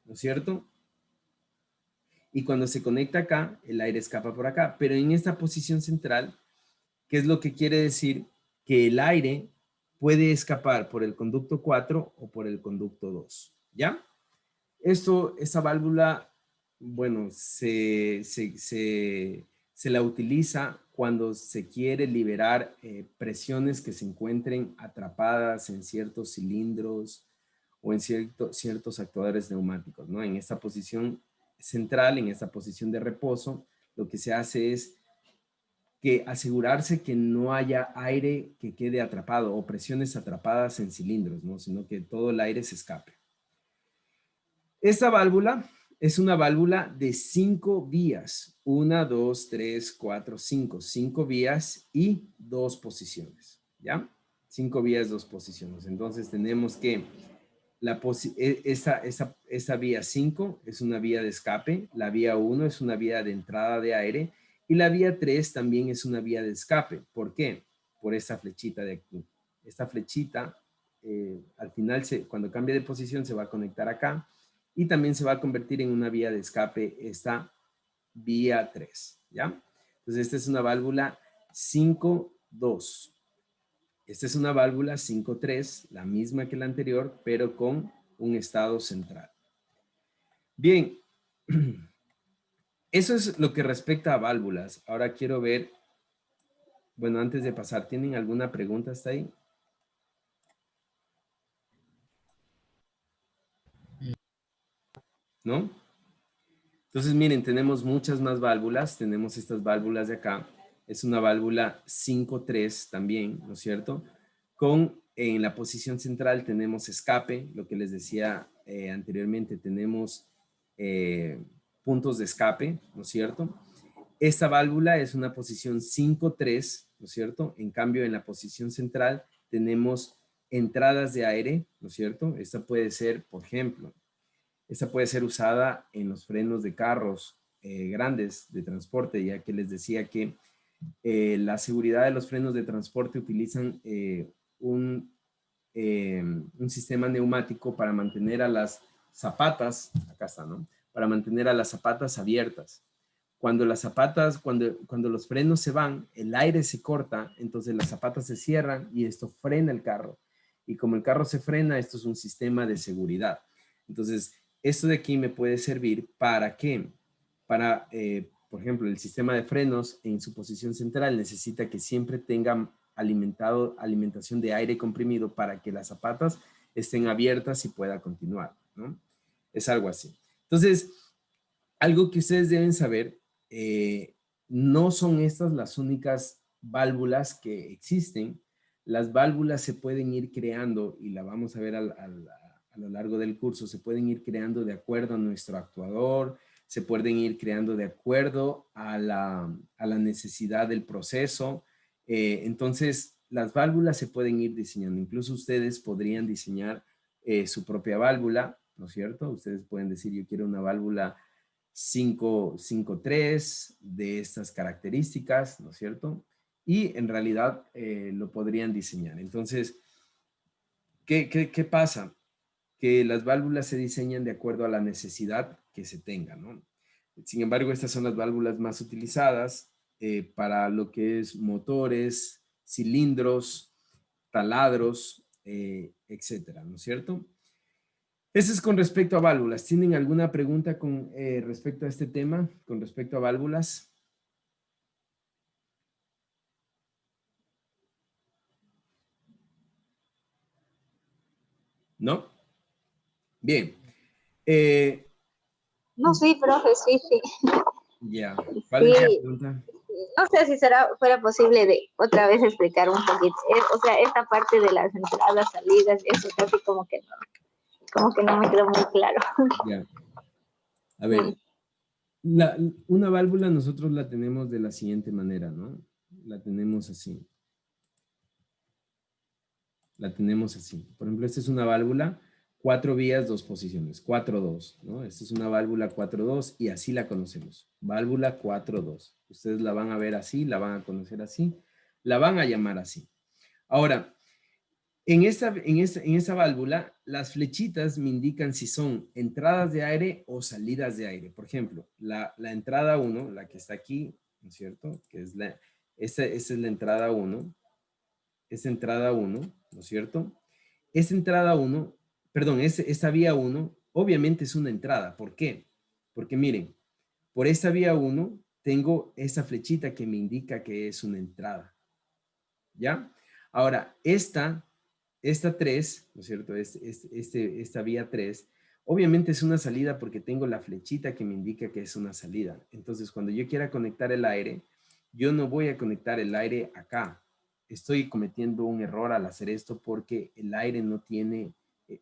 ¿no es cierto? Y cuando se conecta acá, el aire escapa por acá. Pero en esta posición central, ¿qué es lo que quiere decir? Que el aire puede escapar por el conducto 4 o por el conducto 2, ¿ya? Esta válvula, bueno, se la utiliza cuando se quiere liberar presiones que se encuentren atrapadas en ciertos cilindros o en ciertos actuadores neumáticos, ¿no? En esta posición central, en esta posición de reposo, lo que se hace es que asegurarse que no haya aire que quede atrapado o presiones atrapadas en cilindros, ¿no? Sino que todo el aire se escape. Esta válvula es una válvula de 5 vías. 1, 2, 3, 4, 5. 5 vías y 2 posiciones. ¿Ya? 5 vías, 2 posiciones. Entonces tenemos que esta vía 5 es una vía de escape. La vía 1 es una vía de entrada de aire. Y la vía 3 también es una vía de escape. ¿Por qué? Por esta flechita de aquí. Esta flechita, al final, cuando cambia de posición, se va a conectar acá. Y también se va a convertir en una vía de escape esta vía 3, ¿ya? Entonces, esta es una válvula 5-2. Esta es una válvula 5-3, la misma que la anterior, pero con un estado central. Bien, eso es lo que respecta a válvulas. Ahora quiero ver, bueno, antes de pasar, ¿tienen alguna pregunta hasta ahí? ¿No? Entonces, miren, tenemos muchas más válvulas. Tenemos estas válvulas de acá. Es una válvula 5-3 también, ¿no es cierto? En la posición central tenemos escape, lo que les decía anteriormente, tenemos puntos de escape, ¿no es cierto? Esta válvula es una posición 5-3, ¿no es cierto? En cambio, en la posición central tenemos entradas de aire, ¿no es cierto? Esta puede ser, por ejemplo, esta puede ser usada en los frenos de carros grandes de transporte, ya que les decía que la seguridad de los frenos de transporte utilizan un sistema neumático para mantener a las zapatas, acá está, ¿no? Para mantener a las zapatas abiertas. Cuando las zapatas, cuando los frenos se van, el aire se corta, entonces las zapatas se cierran y esto frena el carro. Y como el carro se frena, esto es un sistema de seguridad. Entonces, esto de aquí me puede servir para qué? Para, por ejemplo, el sistema de frenos en su posición central necesita que siempre tenga alimentación de aire comprimido para que las zapatas estén abiertas y pueda continuar, ¿no? Es algo así. Entonces, algo que ustedes deben saber, no son estas las únicas válvulas que existen. Las válvulas se pueden ir creando, y la vamos a ver a lo largo del curso, se pueden ir creando de acuerdo a nuestro actuador, se pueden ir creando de acuerdo a la necesidad del proceso. Entonces, las válvulas se pueden ir diseñando. Incluso ustedes podrían diseñar su propia válvula, ¿no es cierto? Ustedes pueden decir, yo quiero una válvula 5.3 de estas características, ¿no es cierto? Y en realidad lo podrían diseñar. Entonces, ¿qué pasa? Que las válvulas se diseñan de acuerdo a la necesidad que se tenga, ¿no? Sin embargo, estas son las válvulas más utilizadas para lo que es motores, cilindros, taladros, etcétera, ¿no es cierto? Eso es con respecto a válvulas. ¿Tienen alguna pregunta con respecto a este tema, con respecto a válvulas? ¿No? Bien. No, sí, profe, sí, sí. Ya. ¿Cuál es la Sí. pregunta? No sé si fuera posible de otra vez explicar un poquito. O sea, esta parte de las entradas, salidas, eso casi como que no me quedó muy claro. Ya. A ver, una válvula nosotros la tenemos de la siguiente manera, ¿no? La tenemos así. La tenemos así. Por ejemplo, esta es una válvula, 4 vías, 2 posiciones, 4-2, ¿no? Esta es una válvula 4-2 y así la conocemos. Válvula 4-2. Ustedes la van a ver así, la van a conocer así, la van a llamar así. Ahora, en esta válvula, las flechitas me indican si son entradas de aire o salidas de aire. Por ejemplo, la entrada 1, la que está aquí, ¿no es cierto? Que es esta es la entrada 1. Esta entrada 1, ¿no es cierto? Esta entrada 1, perdón, esta vía 1, obviamente es una entrada. ¿Por qué? Porque miren, por esta vía 1 tengo esta flechita que me indica que es una entrada. ¿Ya? Ahora, esta 3, ¿no es cierto? Esta vía 3, obviamente es una salida porque tengo la flechita que me indica que es una salida. Entonces, cuando yo quiera conectar el aire, yo no voy a conectar el aire acá. Estoy cometiendo un error al hacer esto porque el aire no tiene,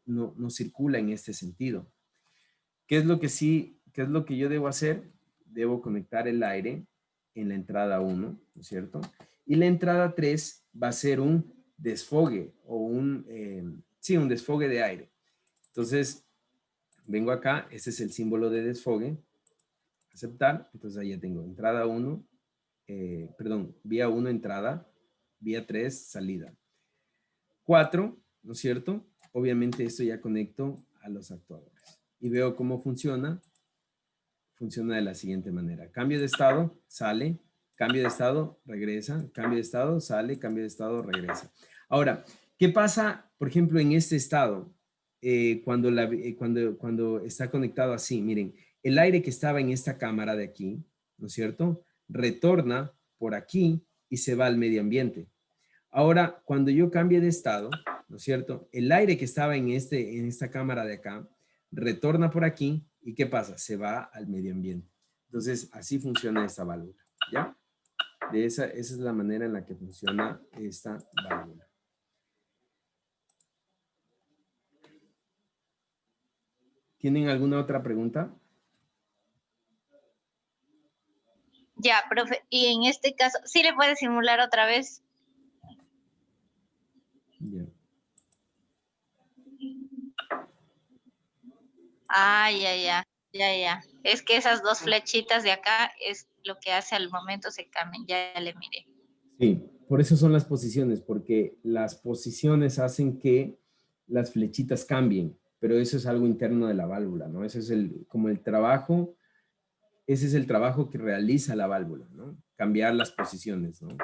no circula en este sentido. ¿Qué es lo que yo debo hacer? Debo conectar el aire en la entrada 1, ¿no es cierto? Y la entrada 3 va a ser un desfogue o un desfogue de aire. Entonces, vengo acá, este es el símbolo de desfogue, aceptar, entonces ahí ya tengo entrada 1, vía 1 entrada, vía 3 salida. 4, ¿no es cierto? Obviamente esto ya conecto a los actuadores. Y veo cómo funciona. Funciona de la siguiente manera. Cambio de estado, sale. Cambio de estado, regresa. Cambio de estado, sale. Cambio de estado, regresa. Ahora, ¿qué pasa, por ejemplo, en este estado? Cuando está conectado así, miren, el aire que estaba en esta cámara de aquí, ¿no es cierto? Retorna por aquí y se va al medio ambiente. Ahora, cuando yo cambie de estado, ¿no es cierto? El aire que estaba en esta cámara de acá, retorna por aquí y ¿qué pasa? Se va al medio ambiente. Entonces, así funciona esta válvula, ¿ya? Esa es la manera en la que funciona esta válvula. ¿Tienen alguna otra pregunta? Ya, profe, y en este caso, ¿sí le puede simular otra vez? Ya. Ah, ya. Es que esas dos flechitas de acá es lo que hace al momento se cambian, ya le miré. Sí, por eso son las posiciones, porque las posiciones hacen que las flechitas cambien, pero eso es algo interno de la válvula, ¿no? Eso es como el trabajo. Ese es el trabajo que realiza la válvula, ¿no? Cambiar las posiciones, ¿no?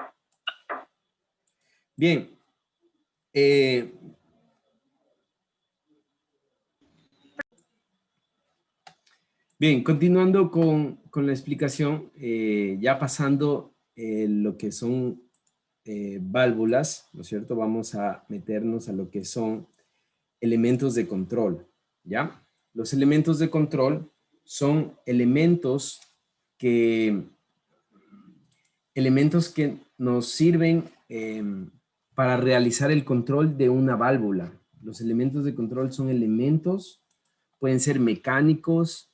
Bien. Bien, continuando con la explicación, ya pasando lo que son válvulas, ¿no es cierto? Vamos a meternos a lo que son elementos de control, ¿ya? Los elementos de control son elementos que nos sirven para realizar el control de una válvula. Los elementos de control son elementos, pueden ser mecánicos,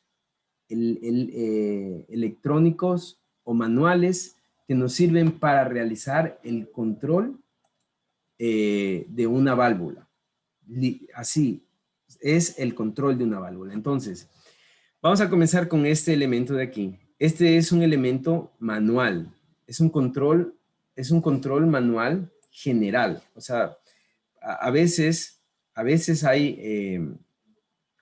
electrónicos o manuales que nos sirven para realizar el control de una válvula. Así es el control de una válvula. Entonces, vamos a comenzar con este elemento de aquí. Este es un elemento manual. Es un control manual general. O sea, a veces hay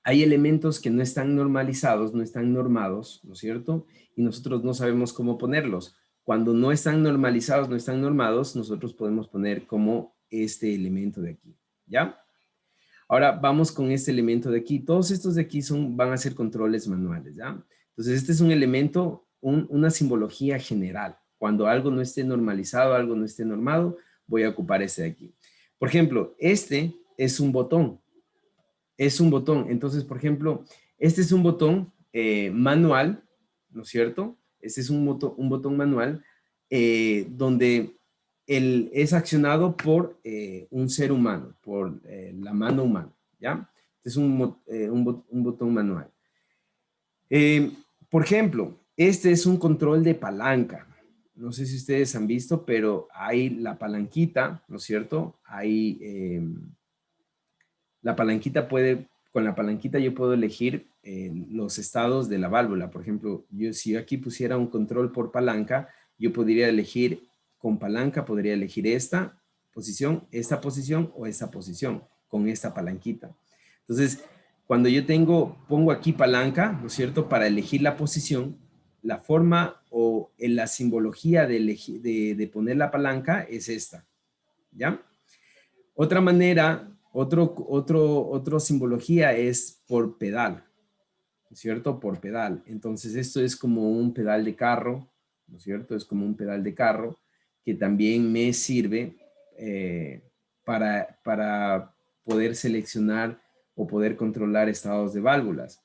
elementos que no están normalizados, no están normados, ¿no es cierto? Y nosotros no sabemos cómo ponerlos. Cuando no están normalizados, no están normados, nosotros podemos poner como este elemento de aquí, ¿ya? Ahora vamos con este elemento de aquí. Todos estos de aquí van a ser controles manuales, ¿ya? Entonces este es un elemento, una simbología general. Cuando algo no esté normalizado, algo no esté normado, voy a ocupar este de aquí. Por ejemplo, este es un botón. Es un botón. Entonces, por ejemplo, este es un botón manual, ¿no es cierto? Este es un botón manual donde es accionado por un ser humano, por la mano humana, ¿ya? Este es un botón manual. Por ejemplo, este es un control de palanca. No sé si ustedes han visto, pero hay la palanquita, ¿no es cierto? Hay la palanquita con la palanquita yo puedo elegir los estados de la válvula. Por ejemplo, si yo aquí pusiera un control por palanca, yo podría elegir con palanca, podría elegir esta posición o esta posición con esta palanquita. Entonces, cuando yo pongo aquí palanca, ¿no es cierto? Para elegir la posición, la forma o en la simbología de poner la palanca es esta, ¿ya? Otra manera, otra simbología es por pedal, ¿no es cierto? Por pedal. Entonces esto es como un pedal de carro, ¿no es cierto? Es como un pedal de carro que también me sirve para poder seleccionar o poder controlar estados de válvulas.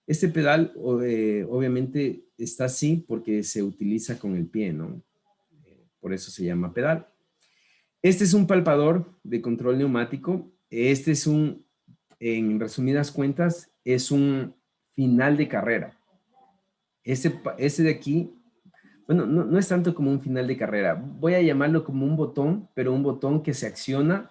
Este pedal obviamente está así porque se utiliza con el pie, ¿no? Por eso se llama pedal. Este es un palpador de control neumático. Este es en resumidas cuentas, es un final de carrera. Este de aquí, bueno, no es tanto como un final de carrera. Voy a llamarlo como un botón, pero un botón que se acciona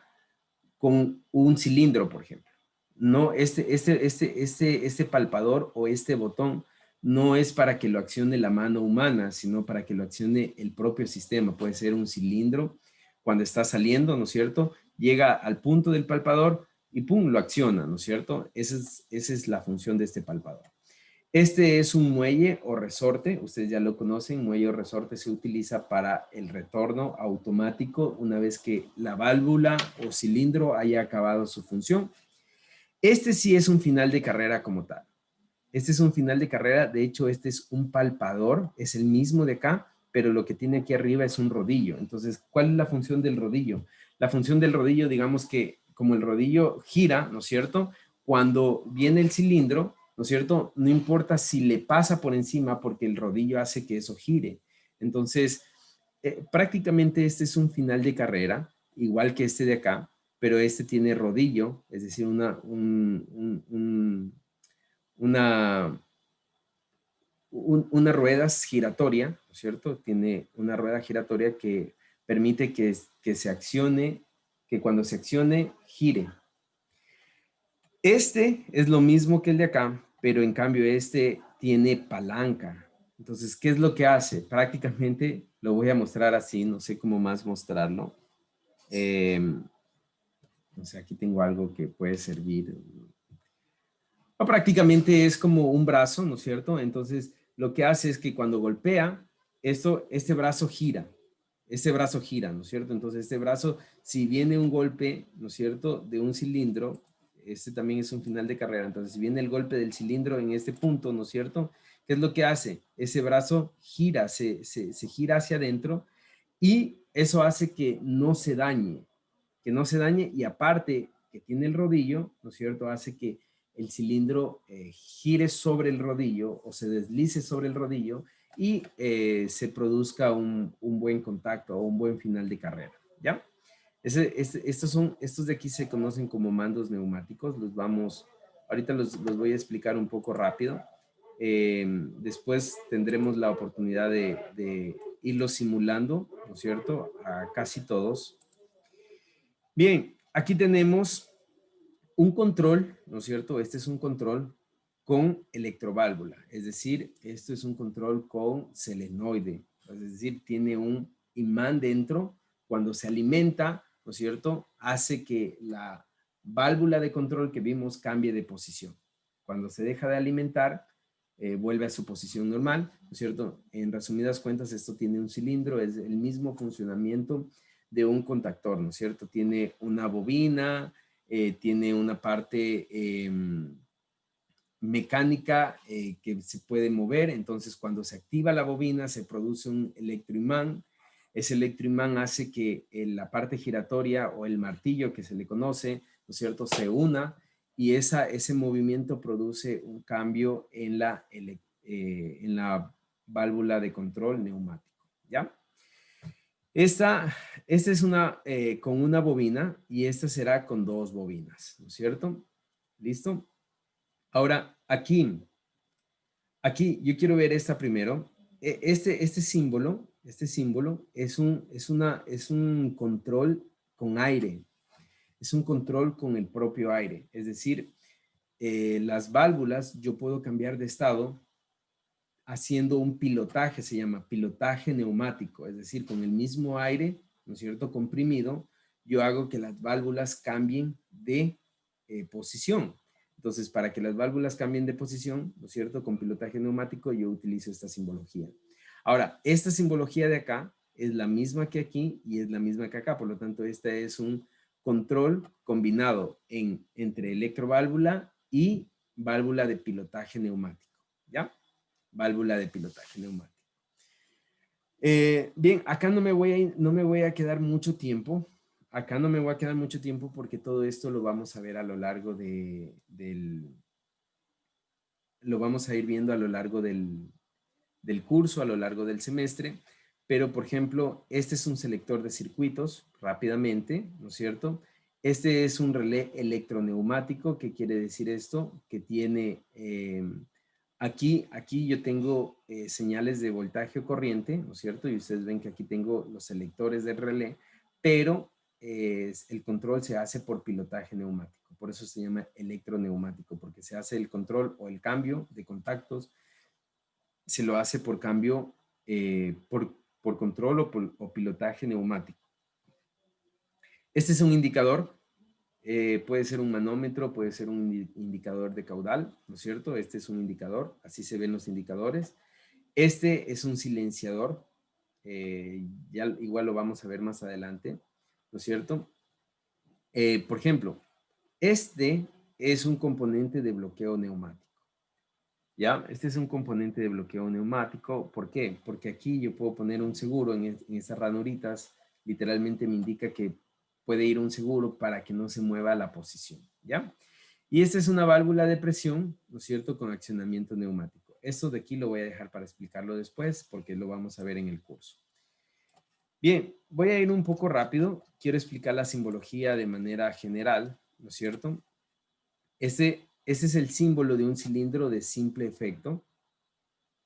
con un cilindro, por ejemplo. No, este palpador o este botón no es para que lo accione la mano humana, sino para que lo accione el propio sistema. Puede ser un cilindro cuando está saliendo, ¿no es cierto? Llega al punto del palpador y ¡pum! Lo acciona, ¿no es cierto? Esa es la función de este palpador. Este es un muelle o resorte, ustedes ya lo conocen, muelle o resorte se utiliza para el retorno automático una vez que la válvula o cilindro haya acabado su función. Este sí es un final de carrera como tal. Este es un final de carrera, de hecho este es un palpador, es el mismo de acá, pero lo que tiene aquí arriba es un rodillo. Entonces, ¿cuál es la función del rodillo? La función del rodillo, digamos que como el rodillo gira, ¿no es cierto? Cuando viene el cilindro, ¿no es cierto? No importa si le pasa por encima porque el rodillo hace que eso gire. Entonces, prácticamente este es un final de carrera, igual que este de acá, pero este tiene rodillo, es decir, una rueda giratoria, ¿no es cierto? Tiene una rueda giratoria que permite que se accione, que cuando se accione, gire. Este es lo mismo que el de acá, pero en cambio este tiene palanca. Entonces, ¿qué es lo que hace? Prácticamente lo voy a mostrar así, no sé cómo más mostrarlo. No sé, aquí tengo algo que puede servir. Prácticamente es como un brazo, ¿no es cierto? Entonces, lo que hace es que cuando golpea, este brazo gira. Este brazo gira, ¿no es cierto? Entonces, este brazo, si viene un golpe, ¿no es cierto?, de un cilindro, este también es un final de carrera. Entonces, si viene el golpe del cilindro en este punto, ¿no es cierto?, ¿qué es lo que hace? Ese brazo gira, se gira hacia adentro y eso hace que no se dañe. Que no se dañe y aparte que tiene el rodillo, ¿no es cierto?, hace que el cilindro gire sobre el rodillo o se deslice sobre el rodillo y se produzca un buen contacto o un buen final de carrera, ¿ya? Estos de aquí se conocen como mandos neumáticos, ahorita los voy a explicar un poco rápido. Después tendremos la oportunidad de irlo simulando, ¿no es cierto? A casi todos. Bien, aquí tenemos un control, ¿no es cierto? Este es un control con electroválvula, es decir, esto es un control con selenoide, es decir, tiene un imán dentro. Cuando se alimenta, ¿no es cierto?, hace que la válvula de control que vimos cambie de posición. Cuando se deja de alimentar, vuelve a su posición normal, ¿no es cierto? En resumidas cuentas, esto tiene un cilindro, es el mismo funcionamiento de un contactor, ¿no es cierto? Tiene una bobina, tiene una parte mecánica que se puede mover. Entonces, cuando se activa la bobina, se produce un electroimán. Ese electroimán hace que la parte giratoria o el martillo que se le conoce, ¿no es cierto?, se una, y ese movimiento produce un cambio en la válvula de control neumático, ¿ya? Esta es una con una bobina y esta será con 2 bobinas, ¿no es cierto? ¿Listo? Ahora, aquí yo quiero ver esta primero. Este símbolo es un control con aire. Es un control con el propio aire. Es decir, las válvulas yo puedo cambiar de estado haciendo un pilotaje, se llama pilotaje neumático. Es decir, con el mismo aire, ¿no es cierto?, comprimido, yo hago que las válvulas cambien de posición. Entonces, para que las válvulas cambien de posición, ¿no es cierto?, con pilotaje neumático yo utilizo esta simbología. Ahora, esta simbología de acá es la misma que aquí y es la misma que acá. Por lo tanto, este es un control combinado entre electroválvula y válvula de pilotaje neumático. ¿Ya? Válvula de pilotaje neumático. Bien, acá no me voy a quedar mucho tiempo. Acá no me voy a quedar mucho tiempo porque todo esto lo vamos a ver a lo largo lo vamos a ir viendo a lo largo del curso, a lo largo del semestre. Pero, por ejemplo, este es un selector de circuitos, rápidamente, ¿no es cierto? Este es un relé electroneumático. ¿Qué quiere decir esto? Que tiene, aquí yo tengo señales de voltaje o corriente, ¿no es cierto? Y ustedes ven que aquí tengo los selectores del relé, pero el control se hace por pilotaje neumático. Por eso se llama electroneumático, porque se hace el control o el cambio de contactos, se lo hace por cambio, por control o pilotaje neumático. Este es un indicador, puede ser un manómetro, puede ser un indicador de caudal, ¿no es cierto? Este es un indicador, así se ven los indicadores. Este es un silenciador, ya igual lo vamos a ver más adelante, ¿no es cierto? Por ejemplo, este es un componente de bloqueo neumático. ¿Ya? Este es un componente de bloqueo neumático. ¿Por qué? Porque aquí yo puedo poner un seguro en estas ranuritas. Literalmente me indica que puede ir un seguro para que no se mueva la posición. ¿Ya? Y esta es una válvula de presión, ¿no es cierto?, con accionamiento neumático. Esto de aquí lo voy a dejar para explicarlo después porque lo vamos a ver en el curso. Bien, voy a ir un poco rápido. Quiero explicar la simbología de manera general, ¿no es cierto? Ese es el símbolo de un cilindro de simple efecto,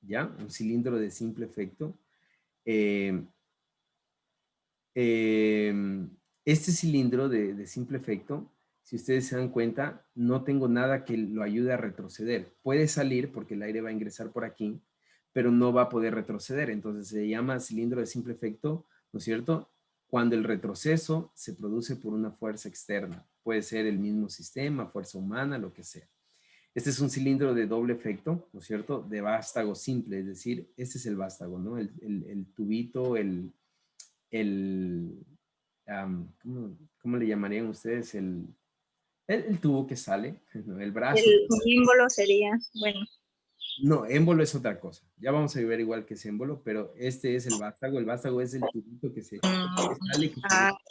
¿ya? Un cilindro de simple efecto. Este cilindro de simple efecto, si ustedes se dan cuenta, no tengo nada que lo ayude a retroceder. Puede salir porque el aire va a ingresar por aquí, pero no va a poder retroceder. Entonces se llama cilindro de simple efecto, ¿no es cierto?, cuando el retroceso se produce por una fuerza externa. Puede ser el mismo sistema, fuerza humana, lo que sea. Este es un cilindro de doble efecto, ¿no es cierto?, de vástago simple, es decir, este es el vástago, ¿no? El tubito, ¿cómo le llamarían ustedes? El tubo que sale, ¿no? El brazo. El símbolo sería, bueno. No, émbolo es otra cosa. Ya vamos a ver igual que es émbolo, pero este es el vástago. El vástago es el tubito que sale.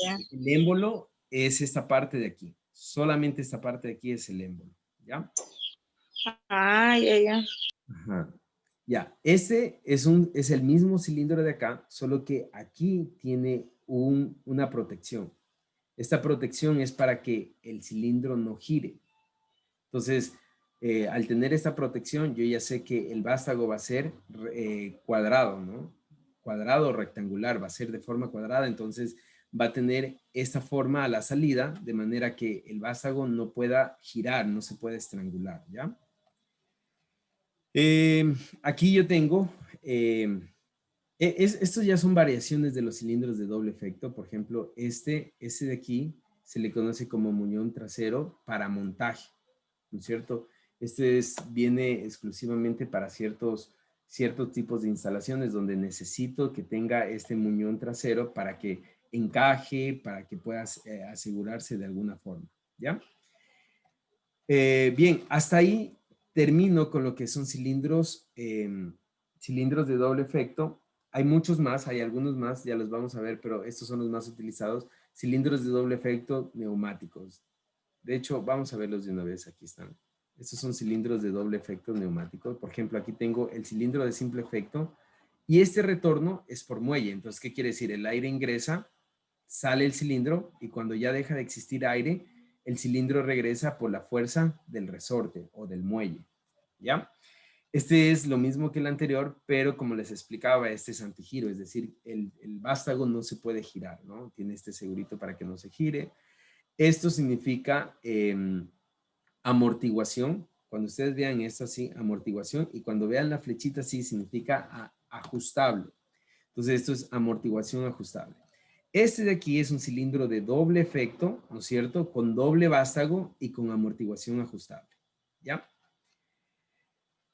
Ya. El émbolo es esta parte de aquí. Solamente esta parte de aquí es el émbolo, ¿ya? Ya. Ajá. Ya, este es el mismo cilindro de acá, solo que aquí tiene una protección. Esta protección es para que el cilindro no gire. Entonces, Al tener esta protección, yo ya sé que el vástago va a ser cuadrado, ¿no? Cuadrado o rectangular, va a ser de forma cuadrada, entonces va a tener esta forma a la salida, de manera que el vástago no pueda girar, no se puede estrangular, ¿ya? Aquí yo tengo, estos ya son variaciones de los cilindros de doble efecto. Por ejemplo, este de aquí se le conoce como muñón trasero para montaje, ¿no es cierto? Viene exclusivamente para ciertos tipos de instalaciones donde necesito que tenga este muñón trasero para que encaje, para que puedas asegurarse de alguna forma, ¿ya? Bien, hasta ahí termino con lo que son cilindros de doble efecto. Hay muchos más, hay algunos más, ya los vamos a ver, pero estos son los más utilizados. Cilindros de doble efecto neumáticos. De hecho, vamos a verlos de una vez, aquí están. Estos son cilindros de doble efecto neumáticos. Por ejemplo, aquí tengo el cilindro de simple efecto y este retorno es por muelle. Entonces, ¿qué quiere decir? El aire ingresa, sale el cilindro y cuando ya deja de existir aire, el cilindro regresa por la fuerza del resorte o del muelle, ¿ya? Este es lo mismo que el anterior, pero como les explicaba, este es antigiro, es decir, el vástago no se puede girar, ¿no? Tiene este segurito para que no se gire. Esto significa amortiguación. Cuando ustedes vean esto así, amortiguación, y cuando vean la flechita así, significa ajustable. Entonces, esto es amortiguación ajustable. Este de aquí es un cilindro de doble efecto, ¿no es cierto? Con doble vástago y con amortiguación ajustable, ¿ya?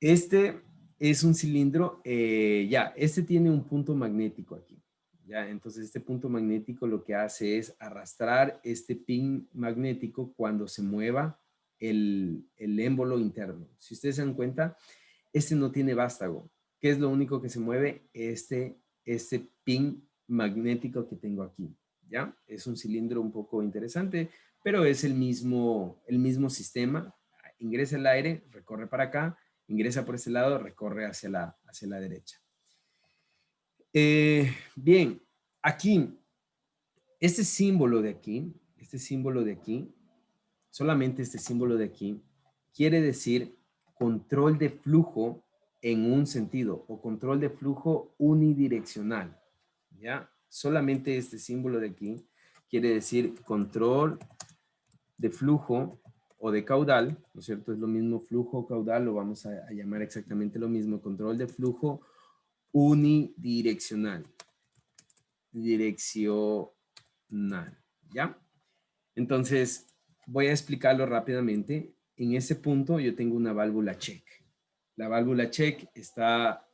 Este es un cilindro, este tiene un punto magnético aquí, ¿ya? Entonces, este punto magnético lo que hace es arrastrar este pin magnético cuando se mueva el émbolo interno. Si ustedes se dan cuenta, este no tiene vástago. ¿Qué es lo único que se mueve? Este pin magnético que tengo aquí, ¿ya? Es un cilindro un poco interesante, pero es el mismo sistema. Ingresa el aire, recorre para acá, ingresa por este lado, recorre hacia la derecha. Bien, aquí, este símbolo de aquí, solamente este símbolo de aquí, quiere decir control de flujo en un sentido o control de flujo unidireccional, ¿ya? Solamente este símbolo de aquí quiere decir control de flujo o de caudal, ¿no es cierto? Es lo mismo flujo o caudal, lo vamos a llamar exactamente lo mismo, control de flujo unidireccional. ¿Ya? Entonces, voy a explicarlo rápidamente. En ese punto yo tengo una válvula check. La válvula check está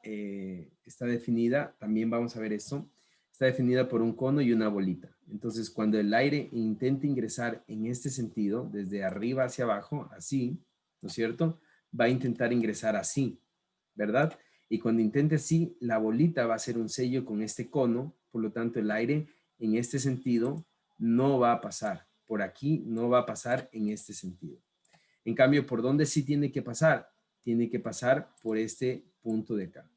definida, también vamos a ver esto, está definida por un cono y una bolita. Entonces, cuando el aire intenta ingresar en este sentido, desde arriba hacia abajo, así, ¿no es cierto? Va a intentar ingresar así, ¿verdad? Y cuando intente así, la bolita va a hacer un sello con este cono, por lo tanto, el aire en este sentido no va a pasar. Por aquí no va a pasar en este sentido. En cambio, ¿por dónde sí tiene que pasar? Tiene que pasar por este punto de acá.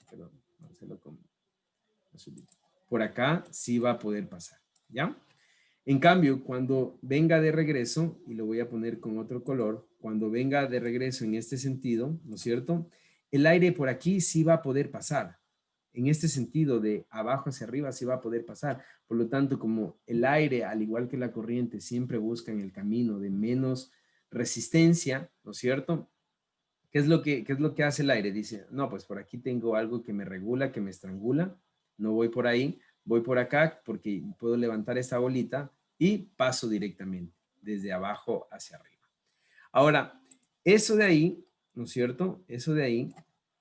Perdón, vamos a hacerlo con azulito. Por acá sí va a poder pasar, ¿ya? En cambio, cuando venga de regreso, y lo voy a poner con otro color, cuando venga de regreso en este sentido, ¿no es cierto? El aire por aquí sí va a poder pasar. En este sentido, de abajo hacia arriba sí va a poder pasar. Por lo tanto, como el aire, al igual que la corriente, siempre busca en el camino de menos resistencia, ¿no es cierto? ¿Qué es lo que hace el aire? Dice, no, pues por aquí tengo algo que me regula, que me estrangula, no voy por ahí, voy por acá porque puedo levantar esta bolita y paso directamente desde abajo hacia arriba. Ahora, eso de ahí, ¿no es cierto? Eso de ahí,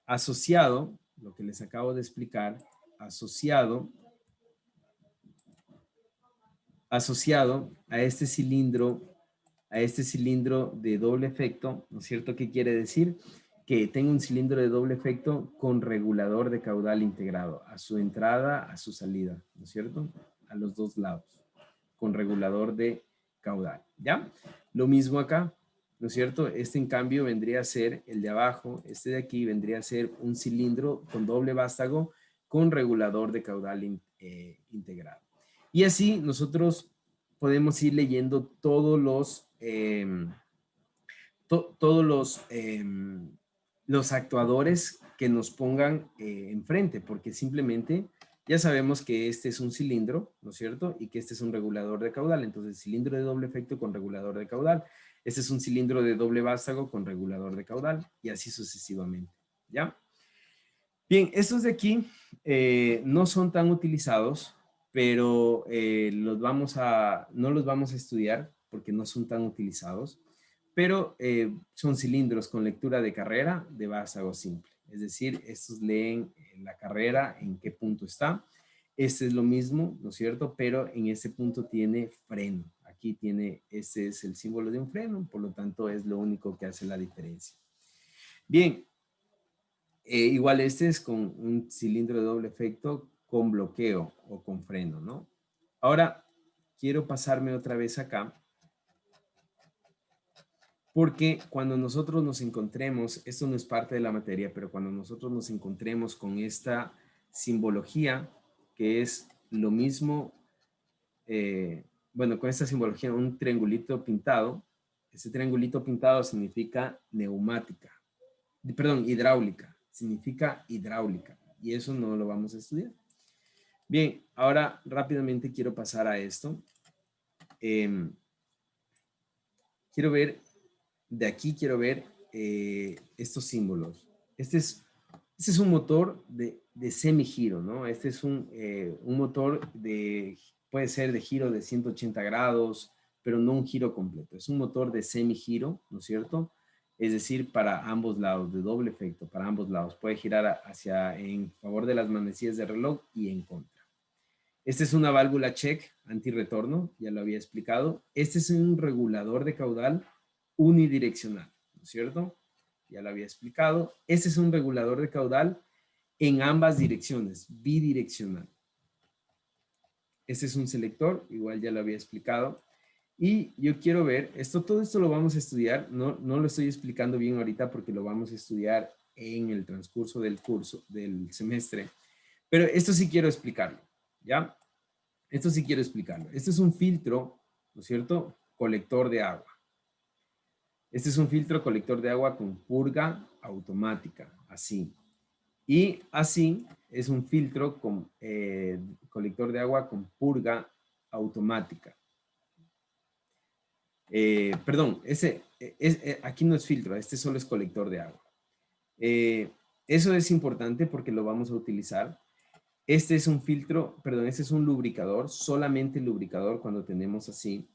asociado, lo que les acabo de explicar, asociado a este cilindro de doble efecto, ¿no es cierto? ¿Qué quiere decir? Que tengo un cilindro de doble efecto con regulador de caudal integrado, a su entrada, a su salida, ¿no es cierto? A los dos lados, con regulador de caudal, ¿ya? Lo mismo acá, ¿no es cierto? Este en cambio vendría a ser el de abajo, este de aquí vendría a ser un cilindro con doble vástago con regulador de caudal integrado. Y así nosotros podemos ir leyendo todos todos los actuadores que nos pongan enfrente, porque simplemente ya sabemos que este es un cilindro, ¿no es cierto? Y que este es un regulador de caudal. Entonces, cilindro de doble efecto con regulador de caudal. Este es un cilindro de doble vástago con regulador de caudal y así sucesivamente, ¿ya? Bien, estos de aquí no son tan utilizados, pero no los vamos a estudiar porque no son tan utilizados, pero son cilindros con lectura de carrera de vástago simple. Es decir, estos leen la carrera, en qué punto está. Este es lo mismo, ¿no es cierto? Pero en este punto tiene freno. Aquí tiene, este es el símbolo de un freno, por lo tanto es lo único que hace la diferencia. Bien, igual este es con un cilindro de doble efecto con bloqueo o con freno, ¿no? Ahora, quiero pasarme otra vez acá. Porque cuando nosotros nos encontremos, esto no es parte de la materia, pero cuando nosotros nos encontremos con esta simbología, que es lo mismo, bueno, con esta simbología, un triangulito pintado, ese triangulito pintado significa neumática, perdón, hidráulica, significa hidráulica, y eso no lo vamos a estudiar. Bien, ahora rápidamente quiero pasar a esto. Quiero ver, de aquí quiero ver estos símbolos. Este es un motor de semigiro, ¿no? Este es un motor puede ser de giro de 180 grados, pero no un giro completo. Es un motor de semigiro, ¿no es cierto? Es decir, para ambos lados, de doble efecto, para ambos lados. Puede girar en favor de las manecillas de reloj y en contra. Esta es una válvula check antirretorno, ya lo había explicado. Este es un regulador de caudal unidireccional, ¿no es cierto? Ya lo había explicado. Este es un regulador de caudal en ambas direcciones, bidireccional. Este es un selector, igual ya lo había explicado. Y yo quiero ver, todo esto lo vamos a estudiar, no lo estoy explicando bien ahorita porque lo vamos a estudiar en el transcurso del curso, del semestre. Pero esto sí quiero explicarlo, ¿ya? Esto sí quiero explicarlo. Este es un filtro, ¿no es cierto? Colector de agua. Este es un filtro colector de agua con purga automática, así. Y así es un filtro colector de agua con purga automática. Perdón, aquí no es filtro, este solo es colector de agua. Eso es importante porque lo vamos a utilizar. Este es un filtro, perdón, este es un lubricador, solamente lubricador cuando tenemos así,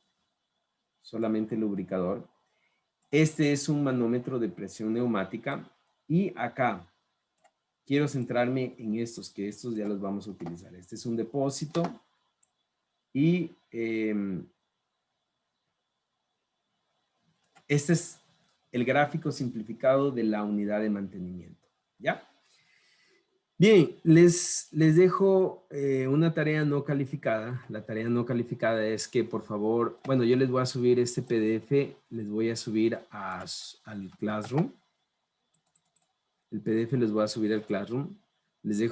solamente lubricador. Este es un manómetro de presión neumática y acá quiero centrarme en estos, que estos ya los vamos a utilizar. Este es un depósito y este es el gráfico simplificado de la unidad de mantenimiento, ¿ya? Bien, les dejo una tarea no calificada. La tarea no calificada es que, por favor, bueno, yo les voy a subir este PDF, les voy a subir al Classroom. El PDF les voy a subir al Classroom. Les dejo